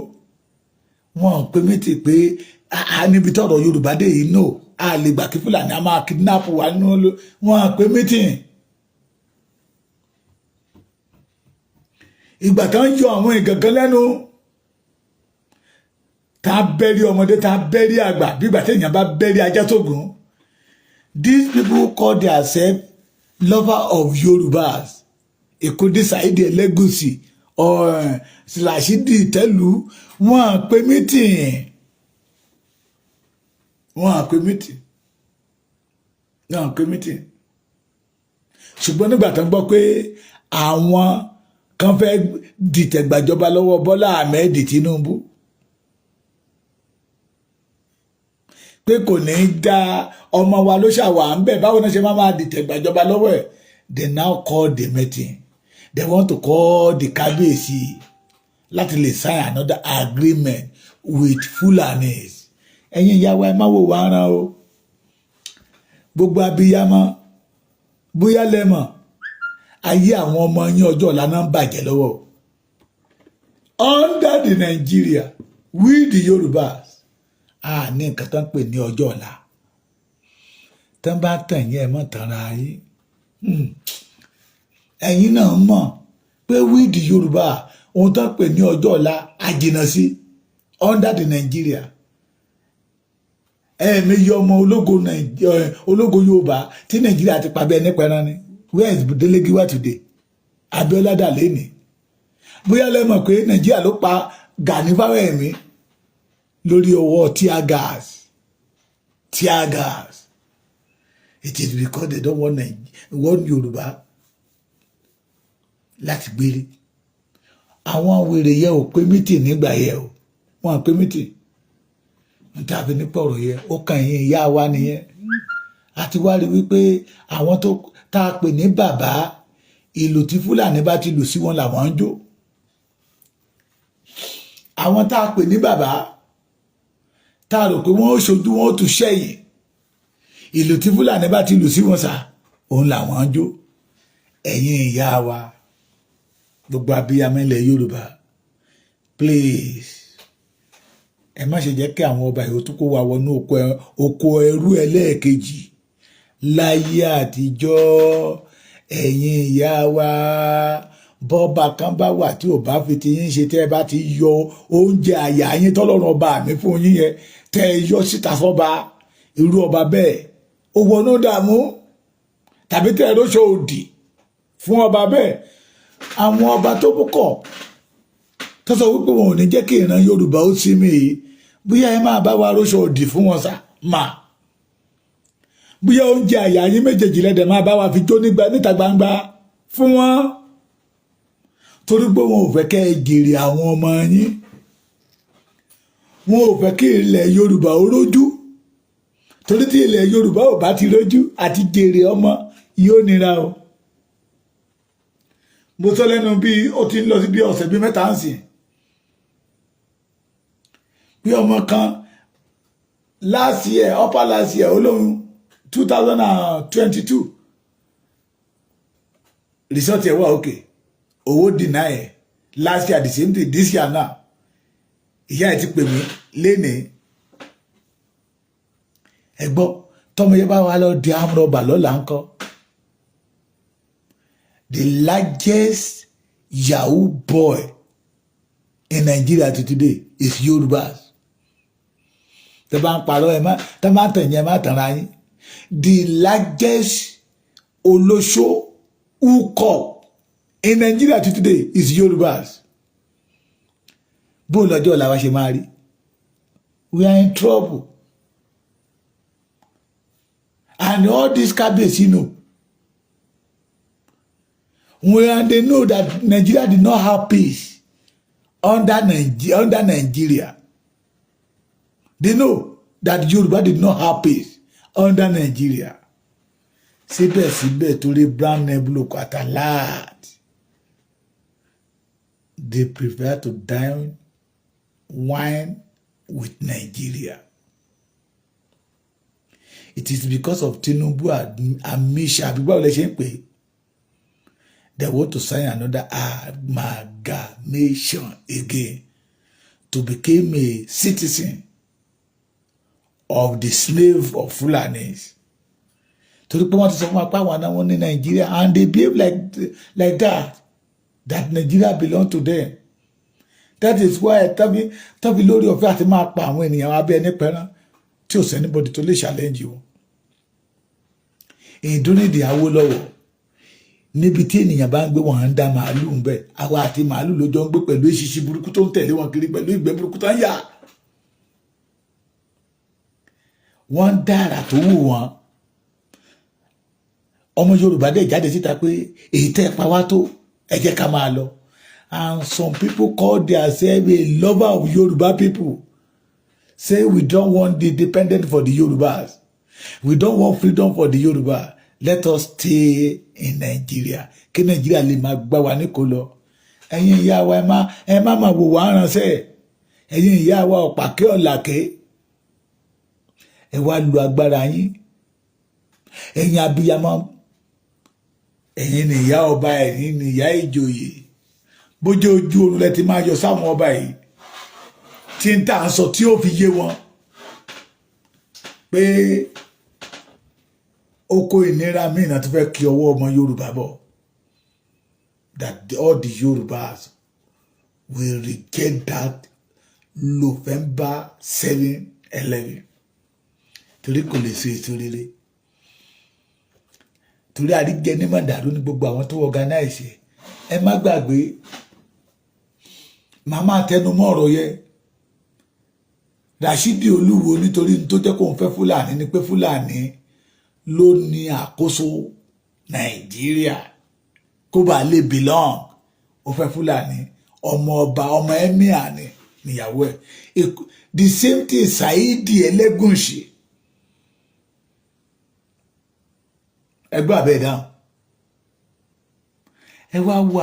Wọn á pe mítìn pé níbi tọ́rọ̀ Yorùbá dé yìí no a lè gbà kí Fúlàní a máa kidnap wa nínú. Wọn á pe mítìn. Ìgbà tán yọ àwọn ìgangan lẹ́nu tá bẹ́rí ọmọdé tá bẹ́rí àgbà bí ìgbà tí èèyàn bá bẹ́rí ajá tó gùn. These people call themselves lover of Yorubas. Èkódé Saidi Ẹlẹ́gùṣì Rashidi Ìtẹ́lú wọ́n á pe mítìn. Ṣùgbọ́n nígbà tán gbọ́ pé àwọn kan fẹ́ dìtẹ̀ gbàjọba lọ́wọ́ Bọ́lá Ahmed Tinubu pé kò ní í dá ọmọ wa ló ṣàwà ń bẹ̀ báwo náà ṣe máa dìtẹ̀ gbàjọba lọ́wọ́ ẹ̀. They now call the meeting. They want to call the kábíyèsí láti lè sign another agreement with Fulanis. Ẹ̀yin ìyá wa ẹ má wò wá rán o. Gbogbo abiyamọ bóyá lẹ́mọ̀ ayé àwọn ọmọ yín ọjọ́ ọ̀la náà ń bàjẹ́ lọ́wọ́. Under the Nigeria, we the Yorubas a ní nǹkan tó ń pè ní ọjọ́ ọ̀la. Tán bá tàn yín ẹ mọ̀ tanra yín. Ẹ̀yin náà mọ̀ pé we the Yorùbá ohun tó ń pè ní ọjọ́ ọ̀la àjìnà sí under the Nigeria. Ẹ̀ẹ̀mẹyẹ ọmọ ológo Yorùbá tí Nàìjíríà ti pa bẹ́ẹ̀ nípa ẹran ni. Where is Delegiwa today? Abiola dà lẹ́ni. bóyá lẹ mọ̀ pé Nàìjíríà ló pa Gani Fáwẹ́hìnmí lórí ọwọ́ tear gas. It is because they don't want Yorùbá láti gbére. Àwọn wèrè yẹ ò pé meeting nígbà yẹ o wọn pé meeting n tàbí nípa ọ̀rọ̀ yẹ ó kàn yín ìyá wa nìyẹn. Àti wá rí wípé àwọn tó tá a pè ní bàbá ìlù tí Fúlàní bá ti lù sí wọn làwọn ń jó. Àwọn tá a pè ní bàbá tá a rò pé wọ́n ó ṣojú wọn ó tún ṣẹ̀yìn ìlù tí Fúlàní bá ti lù sí wọn sà òun làwọn ń jó. Ẹ̀yin ìyá wa gbogbo abiyamọ ilẹ̀ Yorùbá please ẹ má ṣe jẹ́ kí àwọn ọba yìí ó tún kó wa wọnú oko ẹrú ẹlẹ́ẹ̀kejì láyé àtijọ́. Ẹ̀yin ìyá wa bọ́ba kan bá wà tí ò bá fi ti yín ṣe tẹ́ ẹ bá ti yọ oúnjẹ àyà yín tọ́lọ́run ọba mi fún yín yẹn tẹ́ ẹ yọ síta fọ́ba irú ọba bẹ́ẹ̀ ó wọnú dààmú tàbí tẹ́ ẹ lóṣọ òdì fún ọba bẹ́ẹ̀. Àwọn ọba tó kọ̀ tó sọ wípé wọn ò ní jẹ́ kí ìran Yorùbá ó sí mi yìí bóyá ẹ máa bá wa róṣọ òdì fún wọn sà máa bóyá oúnjẹ àyà yín méjèèjì lẹ́dẹ̀ máa bá wa fi jó níta gbangba fún wọn torí pé wọn ò fẹ́ kẹ́ ẹ jèrè àwọn ọmọ yín wọn ò fẹ́ kí ilẹ̀ Yorùbá ó rójú torí tí ilẹ̀ Yorùbá ò bá ti rójú àti jèrè ọmọ yóò nira o. Mo sọ lẹ́nu bí ó ti ń lọ sí bí ọ̀sẹ̀ bí mẹ́ta ń sìn bí ọmọ kan upper last year olóhun 2022 result ẹ̀ wà òkè owó deny ẹ̀ last year the same thing this year now ìyá ẹ̀ ti pè mí lénìí ẹ gbọ́ tọ́mọ yẹn bá wà lọ di amúrọ̀bà lọ́la ńkọ́. The largest Yahoo boy in Nigeria today is Yorubas. The largest Olosho hookup in Nigeria today is Yorubas. We are in trouble. And all these cabbages, you know, when they know that Nigeria did not have peace under Nigeria. They know that Yoruba did not have peace under Nigeria. Síbẹ̀síbẹ̀ torí brown nebula katalat. They prefer to dine wine with Nigeria. It is because of Tinubu and Misha. They want to sign another amalgamation again to become a citizen of the slave of Fulanis. To the point of in Nigeria, and they behave like that Nigeria belongs to them. That is why Tabi Lord of Fatima when you are being a parent, choose anybody to challenge you. In doing the Awolowo. Níbi tí ènìyàn bá ń gbé wọn ń dá màálù ń bẹ àwa àti màálù ló jọ ń gbé pẹ̀lú èṣìṣì burúkú tó ń tẹ̀lé wọn kiri pẹ̀lú ìgbẹ́ burúkú tó ń yà wọ́n ń dára tó wù wọ́n ọmọ Yorùbá dẹ̀ jáde síta pé èyí tẹ́ pa wá tó ẹ jẹ́ ká máa lọ and some people call themselves a lover of Yoruba people say we don't want the independence for the Yorubas we don't want freedom for the Yoruba. Let us stay in Nigeria. Kí Nigeria lè máa gbá wa ní kó lọ. Ẹ̀yin ìyá wa ẹ má máa wò wá ránṣẹ́. Ẹ̀yin ìyá wa ọ̀pàkẹ́ ọ̀làkẹ́. Ẹ wá lu agbára yín. Ẹ̀yin abiyamọ. Ẹ̀yin ni ìyá ọba, ẹ̀yin ni ìyá ìjòyè. Bójú ojú oorun lẹ ti máa yọ sáwọn ọba yìí. Tí ń tà ń sọ tí ó fi yé wọn. Pé oko ìnira mìíràn tó fẹ́ kí ọwọ́ ọmọ Yorùbá bọ̀ that all the Yorubas will reject that November 7-11 torí kò lè ṣe ètò rere torí àríjẹ ní mọ̀dàrú ní gbogbo àwọn tó organize ẹ má gbàgbé màmá tẹnumọ́ ọ̀rọ̀ yẹ Rashidi Olúwo nítorí tó jẹ́ kó ń fẹ́ Fúlàní ni pé Fúlàní ló ní àkóso Nàìjíríà kó bá lè belong ó fẹ́ Fúlàní ọmọ ọba ọmọ emir ni níyàwó ẹ̀ the same thing Saidi Ẹlẹ́gùnṣì ẹgbẹ́ àbẹ́ dáhùn ẹ wá wo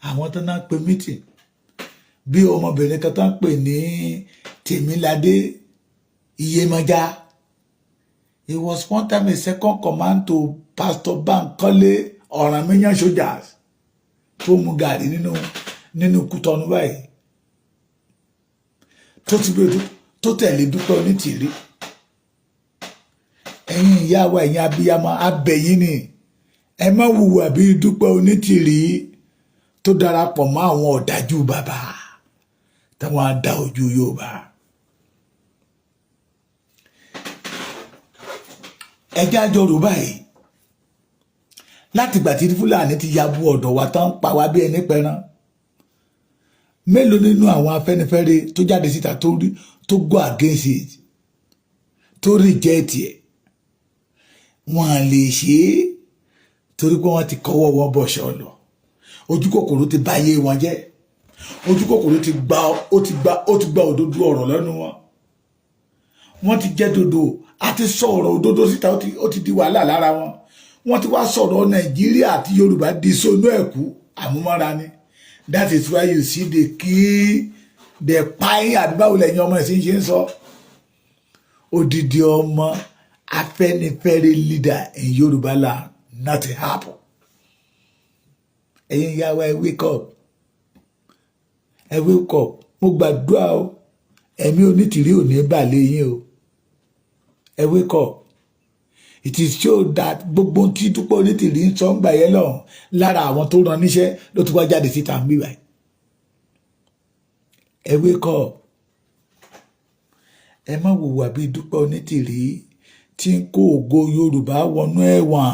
àwọn tó náà pe meeting bí ọmọbìnrin kan tó ń pè ní Tèmiládé Iyemọja. He was one time a second command to Pastor Bankole Ọ̀rànmíyàn soldiers tó mú gàrí nínú Kútọ́nù báyìí tó tẹ̀lé Dúpẹ́ Onítìrí. Ẹ̀yin ìyá wa ẹ̀yin abiyamọ abẹ̀yìn ni ẹ má hùwà bí Dúpẹ́ Onítìrí tó darapọ̀ mọ́ àwọn ọ̀dájú bàbá táwọn adá ojú Yorùbá. Ẹjẹ́ àjọ rò báyìí láti ìgbà tí Fúlàní ti ya bu ọ̀dọ̀ wa tán pa wá bí ẹni pẹran mélòó nínú àwọn Afẹ́nifẹ́re tó jáde síta tó go against it tó reject ẹ̀ wọ́n lè ṣe é torí pé wọ́n ti kọ́wọ́ wọn bọ̀ ṣọlọ ojú kòkòrò ti báyé wọn jẹ́ ojú kòkòrò ti gba òdodo ọ̀rọ̀ lẹ́nu wọn wọ́n ti jẹ́ dodo àti sọ̀rọ̀ òdodo síta ó ti di wàhálà lára wọn wọ́n ti wá sọ̀rọ̀ Nàìjíríà àti Yorùbá di sónú ẹ̀kú àmúmọ́ra ni that is why you see the key the pine àdúgbò lẹ́yìn ọmọ ẹ̀sìn ṣe ń sọ odidi ọmọ Afẹ́nifẹ́re leader in Yorùbá land nothing happen. Ẹ̀yin ìyá wa ẹ wake up mo gbàdúrà o ẹ̀mí Onítìrí ò ní balẹ̀ yín o ẹ wake up. It is show that gbogbo tí Dúpẹ́ Onítìrí ń sọ ń gbà yẹn lọ́hùn lára àwọn tó rán níṣẹ́ ló ti wá jáde síta ń bí báyìí. Ẹ wake up. Ẹ má wùwà bí Dúpẹ́ Onítìrí tí ń kó ògo Yorùbá wọnú ẹ̀wọ̀n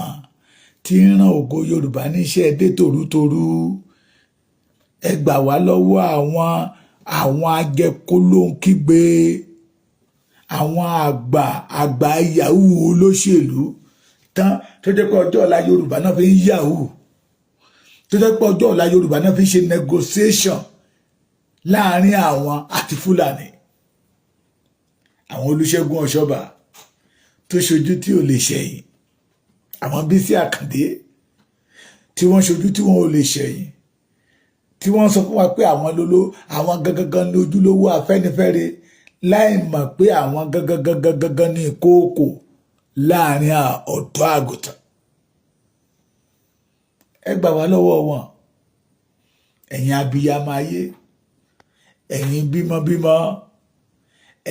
tí ń rán ògo Yorùbá níṣẹ́ dé tòrútorú. Ẹ gbà wá lọ́wọ́ àwọn ajẹkólóńkígbe àwọn àgbà yahoo olóṣèlú tán tó jẹ́ pé ọjọ́ ọ̀la Yorùbá náà fi ń yahoo tó jẹ́ pé ọjọ́ ọ̀la Yorùbá náà fi ń ṣe negotiation láàrin àwọn àti Fúlàní àwọn Olúṣẹ́gun Ọ̀ṣọ́bà tó ṣojú tí ò lè ṣẹ̀yìn àwọn Bísí Àkàndé tí wọ́n ṣojú tí wọ́n ò lè ṣẹ̀yìn tí wọ́n sọ fún wa pé àwọn gangan ní ojúlówó Afẹ́nifẹ́re láì mọ̀ pé àwọn gangan ní ìkookò láàrin ọ̀dọ́ àgùntàn. Ẹ gbà wá lọ́wọ́ wọn ẹ̀yin abiyamọ ayé ẹ̀yin bímọbímọ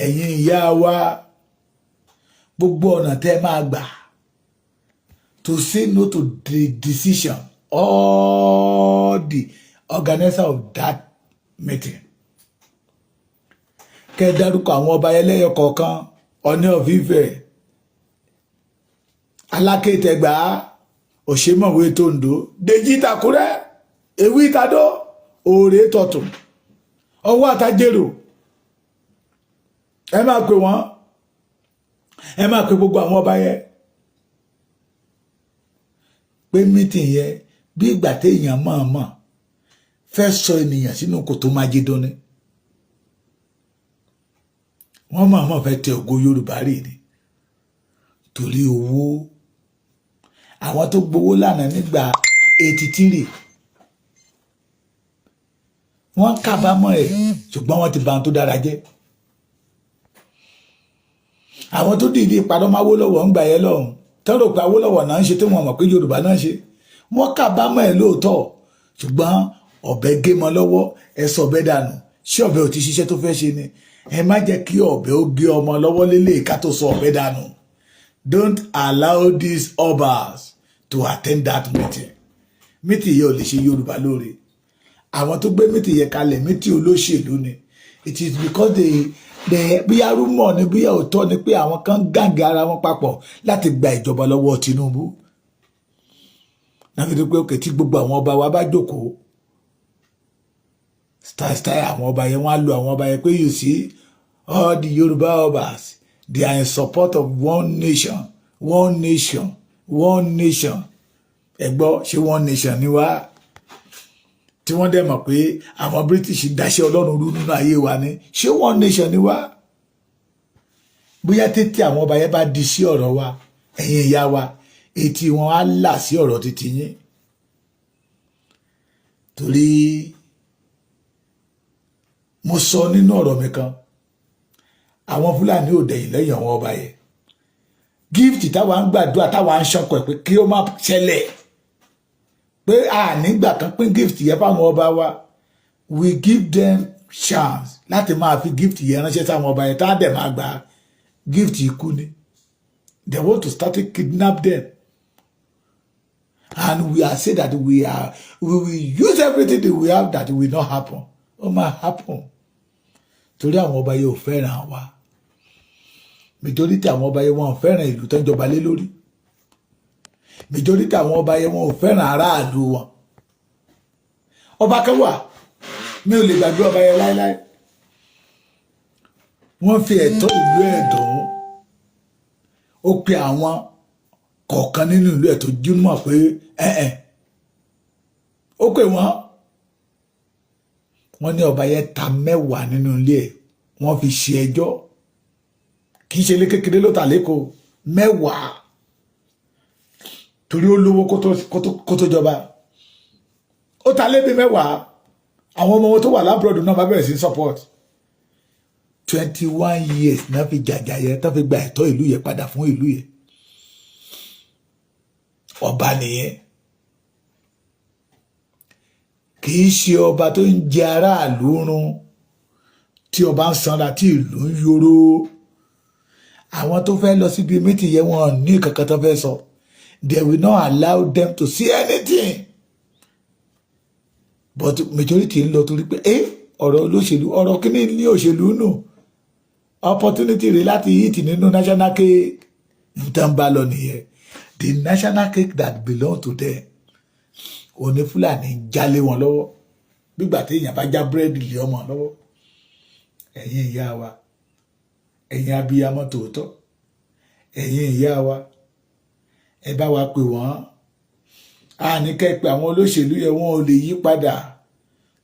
ẹ̀yin ìyá wa gbogbo ọ̀nà tẹ́ máa gbà to say no to the decision all the organizer of that meeting. Kẹ́ dárúkọ àwọn ọba ẹlẹ́yọ kọ̀ọ̀kan Ọọ̀ni of Ifẹ̀ Aláké Ìtẹ̀gbá Òṣèmọ̀wé tòǹdó Dèjì Ìtàkúrẹ́ Ewì Ìtàdó Òòrè Tọ̀tún Ọwọ́ Àtàjèrò ẹ máa pè wọ́n ẹ máa pè gbogbo àwọn ọba yẹn pé mítìn yẹn bí ìgbà téèyàn mọ̀ọ́mọ̀ fẹ́ sọ ènìyàn sínú kòtò májídán ni wọ́n mọ̀ọ́mọ̀ fẹ́ tẹ ògo Yorùbá rè ni torí owó àwọn tó gbowó lánàá nígbà 83 wọ́n kábàámọ̀ ẹ̀ ṣùgbọ́n wọ́n ti bà ohun tó dára jẹ́ àwọn tó dìde ìpadọ́ máa Awólọ́wọ̀ ń gbà yẹn lọ́hùn tọ́rọ pé Awólọ́wọ̀ náà ń ṣe tí wọ́n mọ̀ pé Yorùbá náà ṣe wọ́n kábàámọ̀ ẹ̀ lóòótọ́ ṣùgbọ́n ọ̀bẹ gé mọ́ lọ́wọ́ ẹ sọ ọ̀bẹ dànù ṣé ọ̀bẹ ò ti ṣiṣẹ́ tó fẹ́ ṣe ni ẹ má jẹ́ kí ọ̀bẹ ó gé ọmọ lọ́wọ́ lélẹ̀ ká tó sọ ọ̀bẹ dànù. Don't allow these obas to attend that meeting. Meeting yẹn ò lè ṣe Yorùbá lóore àwọn tó gbé meeting yẹn kalẹ̀ meeting olóṣèlú ni it is because they bíyà rúmọ̀ ni bíyà òótọ́ ni pé àwọn kan gàǹgì ara wọn papọ̀ láti gba ìjọba lọ́wọ́ Tinubu náà fi dé pé òkè tí gbogbo àwọn ọba wa bá jókòó style àwọn ọba yẹn wọ́n á lo àwọn ọba yẹn pé you see all the Yoruba obas they are in support of one nation one nation one nation ẹ gbọ́ ṣé one nation ni wá tí wọ́n dẹ̀ mọ̀ pé àwọn British dáṣẹ́ Ọlọ́run rú nínú ayé wa ni ṣé one nation ni wá bóyá tètè àwọn ọba yẹn bá di sí ọ̀rọ̀ wa ẹ̀yin ìyá wa etí wọn á là sí ọ̀rọ̀ títí yín torí mo sọ nínú ọ̀rọ̀ mi kan àwọn Fúlàní ò dẹ̀yìn lẹ́yìn àwọn ọba yẹn gift táwa ń gbàdúrà táwa ń ṣọkọ̀ ẹ̀ pé kí ó má ṣẹlẹ̀ pé a nígbà kan pín gift yẹn fáwọn ọba wa we give them chance láti máa fi gift yẹn ránṣẹ́ sáwọn ọba yẹn tá a dẹ̀ máa gbà gift ikú ni they want to start to kidnap them and we are say that we will use everything that we have that will not happen ó máa happen torí àwọn ọba yẹn ò fẹ́ràn wa majority àwọn ọba yẹn wọn ò fẹ́ràn ìlú tó ń jọba lé lórí majority àwọn ọba yẹn wọn ò fẹ́ràn aráàlú wọn ọba kẹwàá mi ò lè gbàgbé ọba yẹn láéláé wọ́n fi ẹ̀tọ́ ìlú ẹ̀dùn ó pe àwọn kọ̀ọ̀kan nínú ìlú ẹ̀ tó júmọ̀ pé ó pè wọ́n ní ọba yẹn ta 10 nínú ilé ẹ̀ wọ́n fi ṣe ẹjọ́ kì í ṣe ilé kékeré ló tà lẹ́kọ̀ọ́ 10 torí ó lówó kó tó jọba ó ta lébi 10 àwọn ọmọ wọn tó wà lábúròdù náà bá bẹ̀rẹ̀ sí support 21 years náà fi jàjà yẹn tó fi gba ẹ̀tọ́ ìlú yẹn padà fún ìlú yẹn ọba nìyẹn kì í ṣe ọba tó ń jẹ aráàlú run tí ọba ń sanra tí ìlú ń yòrò àwọn tó fẹ́ lọ síbi mítì yẹn wọn ní kankan tó fẹ́ sọ they will not allow them to see anything but majority ń lọ torí pé ọ̀rọ̀ olóṣèlú ọ̀rọ̀ kíní ní òṣèlú nù opportunity rẹ̀ láti hit nínú national cake nǹkan bá lọ nìyẹn the national cake that belong to them òní Fúlàní jálé wọn lọ́wọ́ gbígbà tí èèyàn bá já búrẹ́dì lé ọmọ lọ́wọ́ ẹ̀yin ìyá wa ẹ̀yin abiyamọ tòótọ́ ẹ̀yin ìyá wa ẹ bá wa pè wọ́n a ní kẹ́ pé àwọn olóṣèlú yẹn wọn ò lè yí padà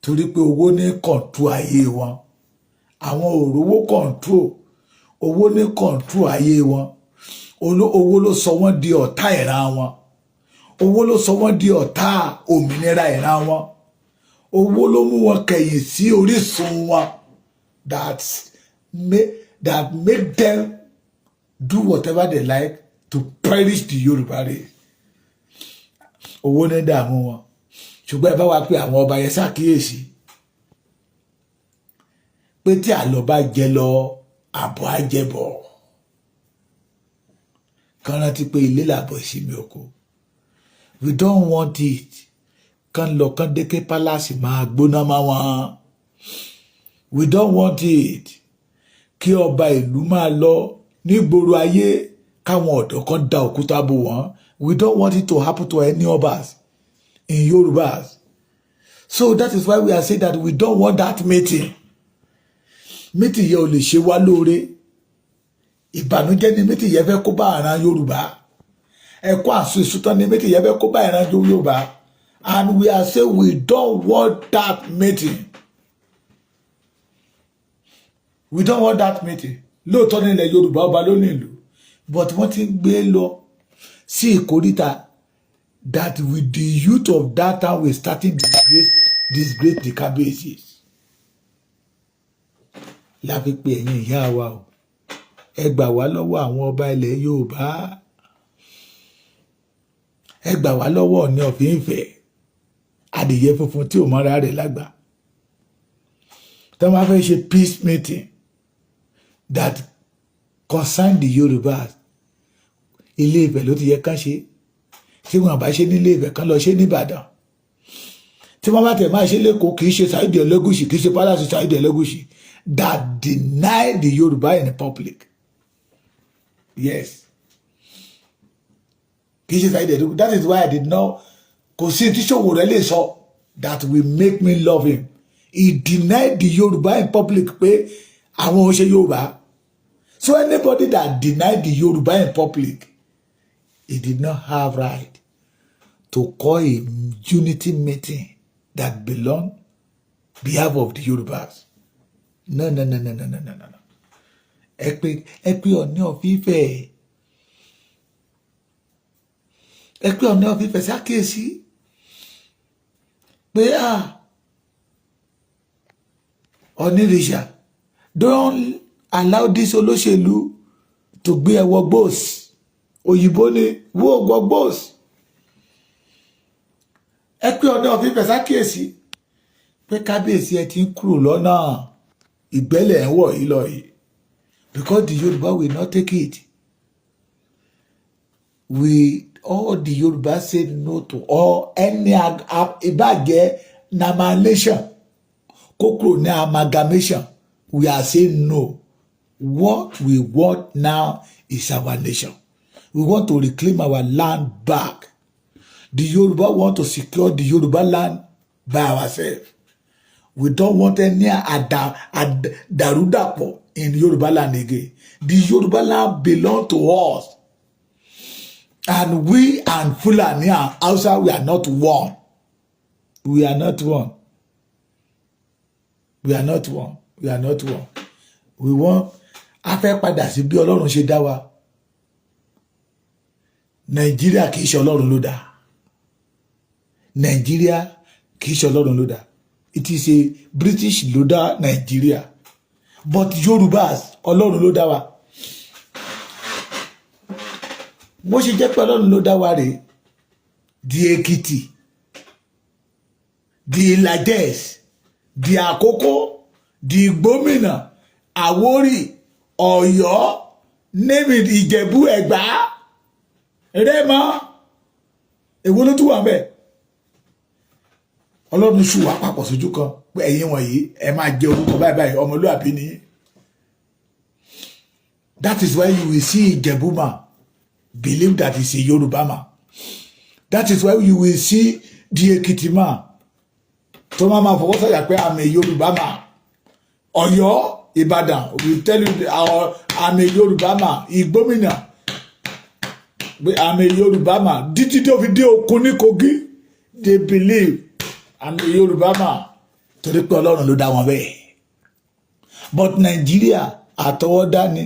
torí pé owó ní kọ̀ǹtù ayé wọn àwọn òrówó kọ̀ǹtù owó ní kọ̀ǹtù ayé wọn owó ló sọ wọ́n di ọ̀tá ìran wọn owó ló sọ wọ́n di ọ̀tá òmìnira ìran wọn owó ló mú wọn kẹ̀yìn sí orísun wọn that make them do whatever they like to perish the Yoruba race owó ní dààmú wọn ṣùgbọ́n ẹ bá wa pé àwọn ọba yẹn ṣàkíyèsí pé tí àlọ́ bá jẹ lọ àbọ̀ á jẹ bọ̀ kán rántí pé ilé làbọ̀ ìsinmi oko we don't want it kán lọ kán dékè pálásì máa gbóná má wọn we don't want it kí ọba ìlú máa lọ nígboro ayé káwọn ọ̀dọ́ kan da òkúta bò wọ́n we don't want it to happen to any obas in Yorubas so that is why we are saying that we don't want that meeting yẹn ò lè ṣe wá lóore ìbànújẹ́ ni meeting yẹn fẹ́ kó bá ìran Yorùbá ẹ̀kọ́ àṣù ìṣútán ni meeting yẹn fẹ́ kó bá ìran Yorùbá and we are saying we don't want that meeting we don't want that meeting lóòótọ́ nílẹ̀ Yorùbá ọba ló ní ìlú but wọ́n ti ń gbé lọ sí ìkóríta that with the youth of that time we starting disgrace the cabbages láfi pé ẹ̀yin ìyá wa o ẹ gbà wá lọ́wọ́ àwọn ọba ilẹ̀ Yorùbá ẹ gbà wá lọ́wọ́ Ọọ̀ni of Ifẹ̀ adìyẹ funfun tí ò mọ́ra rẹ̀ lágbà tí wọ́n bá fẹ́ ṣe peace meeting that concern the Yorùbá Ilé Ifẹ̀ ló ti yẹ ká ṣe tí wọ́n bá ṣe nílé Ifẹ̀ kan lọ ṣe nìbàdàn tí wọ́n bá tẹ̀ máa ṣe lẹ́kọ̀ọ́ kì í ṣe Saheed Elegushi kì í ṣe palace Saheed Elegushi that deny the Yoruba in the public yes kì í ṣe Saheed Elegushi that is why I did not kò sí tí Sowore lè sọ that will make me love him He denied the Yoruba in public pé àwọn ò ṣe Yoruba. So anybody that denied the Yoruba in public, he did not have right to call a unity meeting that belong behalf of the Yorubas. No. Ẹ pé Ọọ̀ni of Ifẹ̀. Ẹ pé Ọọ̀ni of Ifẹ̀ ṣàkíyèsí pé Onírìṣà, don't allow this olóṣèlú to gbé ẹwọ gbòs. Òyìnbó ni wó gbọ́ gbòs. Ẹ pé Ọọ̀ni of Ifẹ̀ ṣàkíyèsí pé kábíyèsí ẹ ti ń kúrò lọ́nà ìgbẹ́lẹ̀ ń wọ̀ yìí lọ yìí. Because the Yoruba will not take it. All the Yoruba said no to all any ìbàjẹ́ amalgamation. Kókòrò ní amalgamation. We are saying no. What we want now is our nation. We want to reclaim our land back. The Yoruba want to secure the Yoruba land by ourselves. We don't want any darudapo in Yoruba land again. The Yoruba land belong to us. And we and Fulani and Hausa, we are not one. We are not one. We are not one. We are not one. We want a fẹ́ padà sí bí Ọlọ́run ṣe dá wa. Nàìjíríà kì í ṣe Ọlọ́run ló dá. Nàìjíríà kì í ṣe Ọlọ́run ló dá. It is a British ló dá Nàìjíríà. But Yorubas, Ọlọ́run ló dá wa. Bó ṣe jẹ́ pé Ọlọ́run ló dá wa rèé, di Èkìtì, di Ìlàjẹ̀s, di Àkókó, di Ìgbómìnà, Àwórì, Ọ̀yọ́, name it, Ìjẹ̀bú, Ẹ̀gbá, Rẹ́mọ, èwo ló tún wà ńbẹ̀? Ọlọ́run ṣù wá papọ̀ sójú kan pé ẹ̀yin wọ̀nyí ẹ máa jẹ orúkọ báyìí ọmọlúwàbí ni. That is why you will see Ìjẹ̀bú man believe that he's a Yoruba man. That is why you will see the Ekiti man tó máa fọwọ́ sọ̀yà pé I'm a Yoruba man. Ọ̀yọ́, Ìbàdàn will tell you I'm a Yoruba man. Ìgbómìnà I'm a Yoruba man. Títí tó fi dé Òkun ní Kogi, they believe I'm a Yoruba man. Torí pé Ọlọ́run ló dá wọn bẹ́ẹ̀. But Nigeria àtọwọ́dá ni.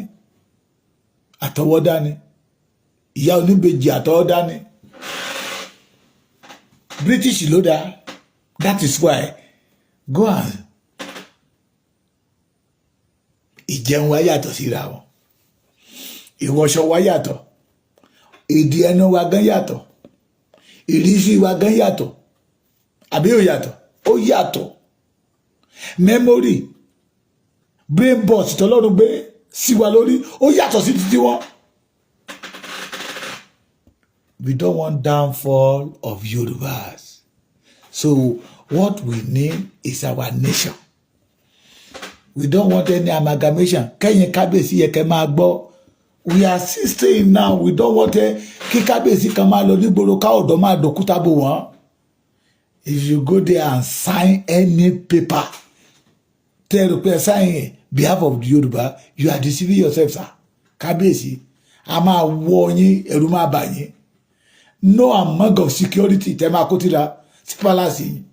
Àtọwọ́dá ni. Ìyá oníbejì àtọwọ́dá ni. British ló dá. That is why go on. Ìjẹun wa yàtọ̀ síra wọn. Ìwọṣọ wa yàtọ̀. Èdè ẹnu wa gan yàtọ̀. Ìrísí wa gan yàtọ̀. Àbí ó yàtọ̀? Ó yàtọ̀. Memory, brain box tọ́lọ́run gbé sí wa lórí, ó yàtọ̀ sí títí wọn. We don't want downfall of Yorubas. So what we need is our nation. We don't want any amalgamation. Kẹ́yìn kábíyèsí yẹ kẹ́ máa gbọ́. We are 16 now. We don't want kí kábíyèsí kan máa lọ nígboro ká ọ̀dọ́ máa dòkúta bò wọ́n. If you go there and sign any paper, tell the person sign behalf of the Yoruba, you are deceiving yourself, sir. Kábíyèsí, a máa wọ yín, ẹ̀rù máa bà yín. No amount of security tẹ́ máa kó tira sí palace yín.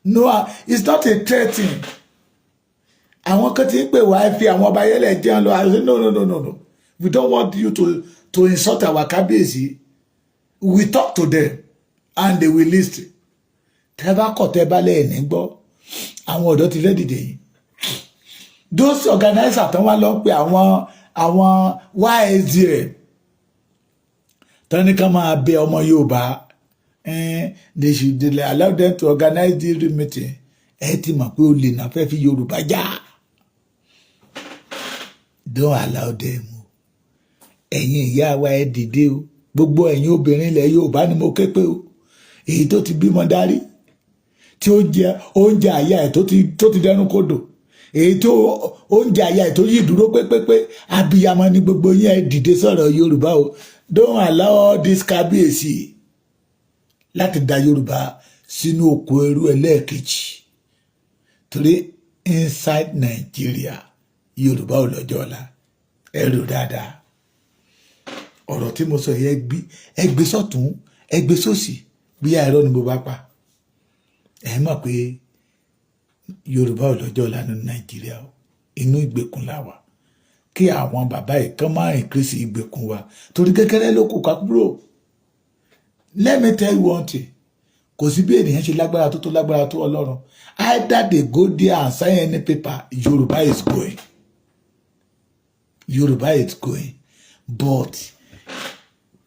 No, it's not a threat thing. Àwọn kan tí ń pè wá fi àwọn ọba yẹlẹ̀ jẹun lọ. I say no. We don't want you to insult our kábíyèsí. We talk to them and they will listen. Tẹ́ bá kọ̀ tẹ́ bá lẹ́yìn ní gbọ́, àwọn ọ̀dọ́ ti rẹ́dìdè yìí. Those organizers tán wá lọ pé àwọn YSDM tán ní ká máa bẹ ọmọ Yorùbá, they should allow them to organize this meeting. Ẹ ti mọ̀ pé ó lè náà fẹ́ fi Yorùbá já. Don't allow them. Ẹ̀yin ìyá wa ẹ dìde o. Gbogbo ẹ̀yin obìnrin ilẹ̀ Yorùbá ni mo ké pé o. Èyí tó ti bímọ dárí, tí ó jẹ oúnjẹ àyà ẹ̀ tó ti dẹnu kodò, èyí tó oúnjẹ àyà ẹ̀ tó yí dúró pépépé, abiyamọ ni gbogbo yín ẹ dìde sọ̀rọ̀ Yorùbá o. Don't allow this kábíyèsí láti dá Yorùbá sínú oko ẹrú ẹlẹ́ẹ̀kejì. torí inside Nigeria Yorùbá ò lọ́jọ́ ọ̀la ẹ rò dáadáa ọ̀rọ̀ tí mo sọ yẹ ẹgbẹ́ sọ́tún ẹgbẹ́ sósì bí àìrọ́ ni mo bá pa ẹ mọ̀ pé Yorùbá ò lọ́jọ́ ọ̀la nínú Nàìjíríà o inú ìgbèkùn la wà kí àwọn bàbá yìí kán máa increase ìgbèkùn wa torí kékeré ló kù ká kúrò. Let me tell you one thing kò sí bí ènìyàn ṣe lágbára tó lágbára tó Ọlọ́run either they go there and sign any paper Yorùbá is going Yorùbá is going but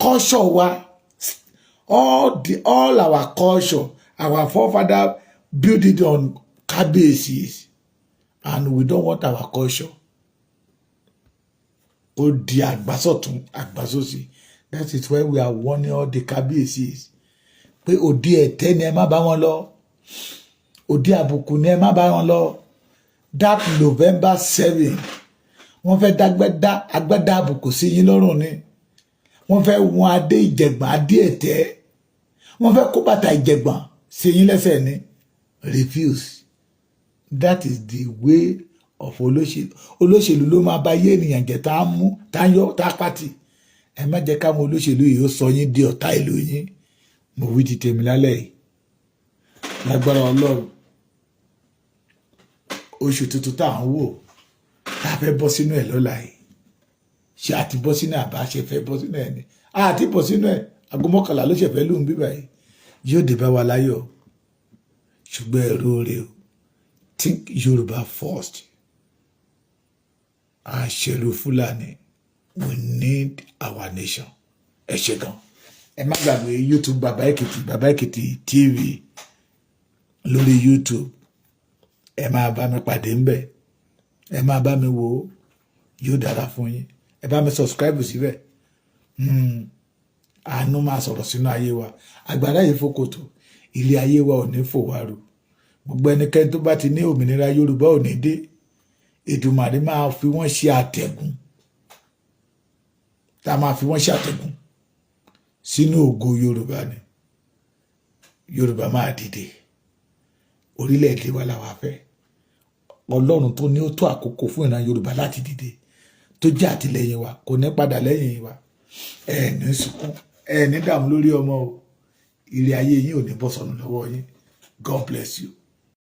culture wa all our culture our forefather built it on Kábíyèsí and we don't want our culture ó di àgbásọ̀tún àgbásòsì. That is why we are warning all the Kábíyèsí pé òdi ẹ̀tẹ́ ni ẹ má bá wọn lọ òdi àbùkù ni ẹ má bá wọn lọ. That November 7 wọ́n fẹ́ dágbẹ́dá agbẹ́dá àbùkù sí yín lọ́rùn ni wọ́n fẹ́ wọn adé ìjẹ̀gbọ̀n adé ẹ̀tẹ́ wọ́n fẹ́ kó bàtà ìjẹ̀gbọ̀n sí yín lẹ́sẹ̀ ni refuse. That is the way of olóṣèlú ló máa bá yé ènìyàn jẹ́ tá a mú tá a yọ tá a pàtì ẹ má jẹ́ káwọn olóṣèlú yìí ó sọ yín di ọ̀tá ìlú yín. Mo wí ti tèmi lálẹ́ yìí lágbára Ọlọ́run oṣù tuntun tá à ń wò tá a fẹ́ bọ́ sínú ẹ̀ lọ́la yìí ṣe àti bọ́ sínú àbá ṣe fẹ́ bọ́ sínú ẹ̀ ni àti bọ́ sínú ẹ̀ aago 11 ló ṣe fẹ́ lóhun bíbá yìí yóò dé bá wa láyọ̀ ṣùgbọ́n ẹ̀rọ rẹ̀ o think Yorùbá first àṣẹlú Fúlàní we need our nation. Ẹ ṣé gan ẹ má gbàgbé YouTube Bàbá Èkìtì TV lórí YouTube ẹ máa bá mi pàdé ńbẹ̀ ẹ máa bá mi wò ó yóò dára fún yín ẹ bá mi subscribe síbẹ̀ àánú máa sọ̀rọ̀ sínú ayé wa agbára yìí fòkòtò ilé ayé wa ò ní fò wá rú gbogbo ẹnikẹ́ni tó bá ti ní òmìnira Yorùbá ò ní dé Èdùmàrè máa fi wọ́n ṣe àtẹ̀gùn tá a máa fi wọ́n ṣe àtẹ̀gùn sínú ògo Yorùbá ni Yorùbá máa dìde orílẹ̀-èdè wa làwa fẹ́ Ọlọ́run tó ní ó tó àkókò fún ìran Yorùbá láti dìde tó jẹ́ àtìlẹ́yìn wa kò ní padà lẹ́yìn wa ẹ ní sunkún ẹ ní dààmú lórí ọmọ o ire ayé yín ò ní bọ́ sọnù lọ́wọ́ yín God bless you.